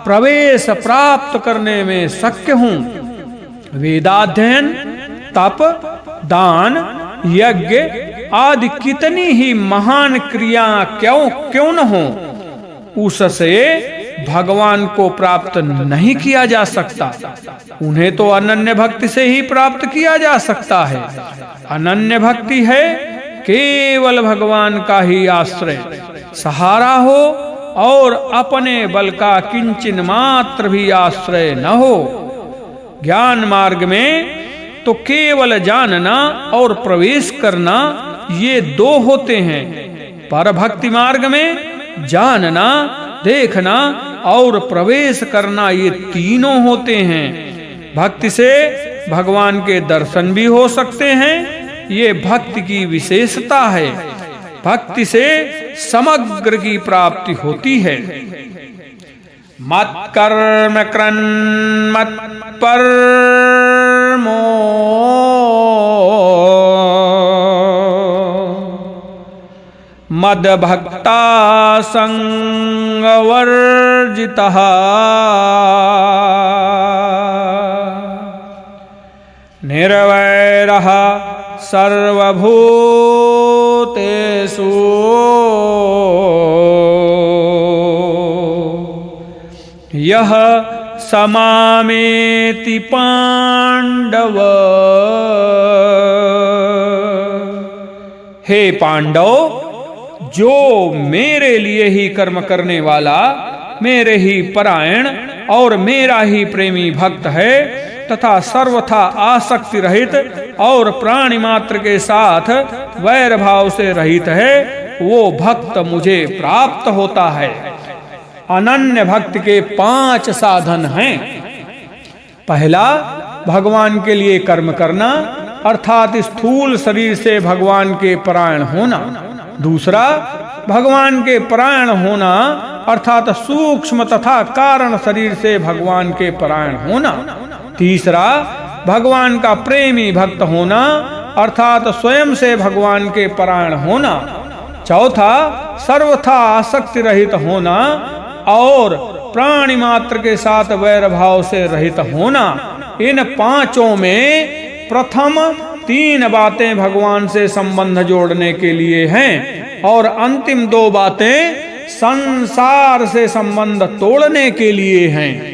प्रवेश प्राप्त करने में शक्य हूँ। वेदाध्ययन, तप, दान, यज्ञ आदि कितनी ही महान क्रिया क्यों न हो, उससे भगवान को प्राप्त नहीं किया जा सकता। उन्हें तो अनन्य भक्ति से ही प्राप्त किया जा सकता है। अनन्य भक्ति है केवल भगवान का ही आश्रय, सहारा हो और अपने बल का किंचिन मात्र भी आश्रय न हो। ज्ञान मार्ग में तो केवल जानना और प्रवेश करना ये दो होते हैं, पर भक्ति मार्ग में जानना, देखना और प्रवेश करना ये तीनों होते हैं। भक्ति से भगवान के दर्शन भी हो सकते हैं, ये भक्ति की विशेषता है। भक्ति से समग्र की प्राप्ति होती है। मत कर्म कृन् मत परमो मद भक्ता संगवर्जितः निर्वैरः सर्वभूतेषु यह समामेति पांडव। हे पांडव, जो मेरे लिए ही कर्म करने वाला, मेरे ही परायण और मेरा ही प्रेमी भक्त है तथा सर्वथा आसक्ति रहित और प्राणी मात्र के साथ वैर भाव से रहित है, वो भक्त मुझे प्राप्त होता है। अनन्य भक्ति के 5 साधन हैं। पहला, भगवान के लिए कर्म करना अर्थात स्थूल शरीर से भगवान के परायण होना। दूसरा, भगवान के परायण होना अर्थात सूक्ष्म तथा कारण शरीर से भगवान के परायण होना। तीसरा, भगवान का प्रेमी भक्त होना अर्थात स्वयं से भगवान के परायण होना। चौथा, सर्वथा आसक्ति रहित होना और प्राणी मात्र के साथ वैर भाव से रहित होना। इन 5 में प्रथम 3 बातें भगवान से संबंध जोड़ने के लिए हैं और अंतिम 2 बातें संसार से संबंध तोड़ने के लिए हैं।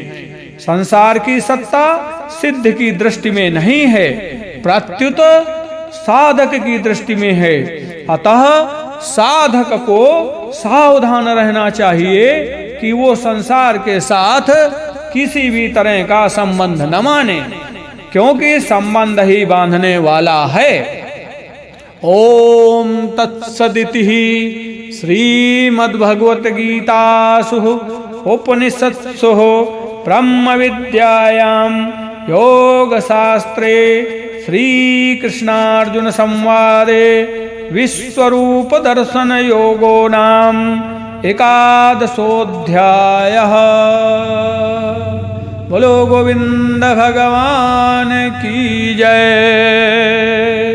संसार की सत्ता सिद्ध की दृष्टि में नहीं है, प्रत्युत साधक की दृष्टि में है। अतः साधक को सावधान रहना चाहिए कि वो संसार के साथ किसी भी तरह का संबंध न माने, क्योंकि संबंध ही बांधने वाला है। ओम तत्सदिति श्रीमद्भगवद्गीतासु उपनिषत्सु ब्रह्म विद्यायां योगशास्त्रे श्रीकृष्णार्जुन संवादे विश्वरूप दर्शन योगो नाम 11वाध्यायः। बोलो गोविंद भगवान की जय।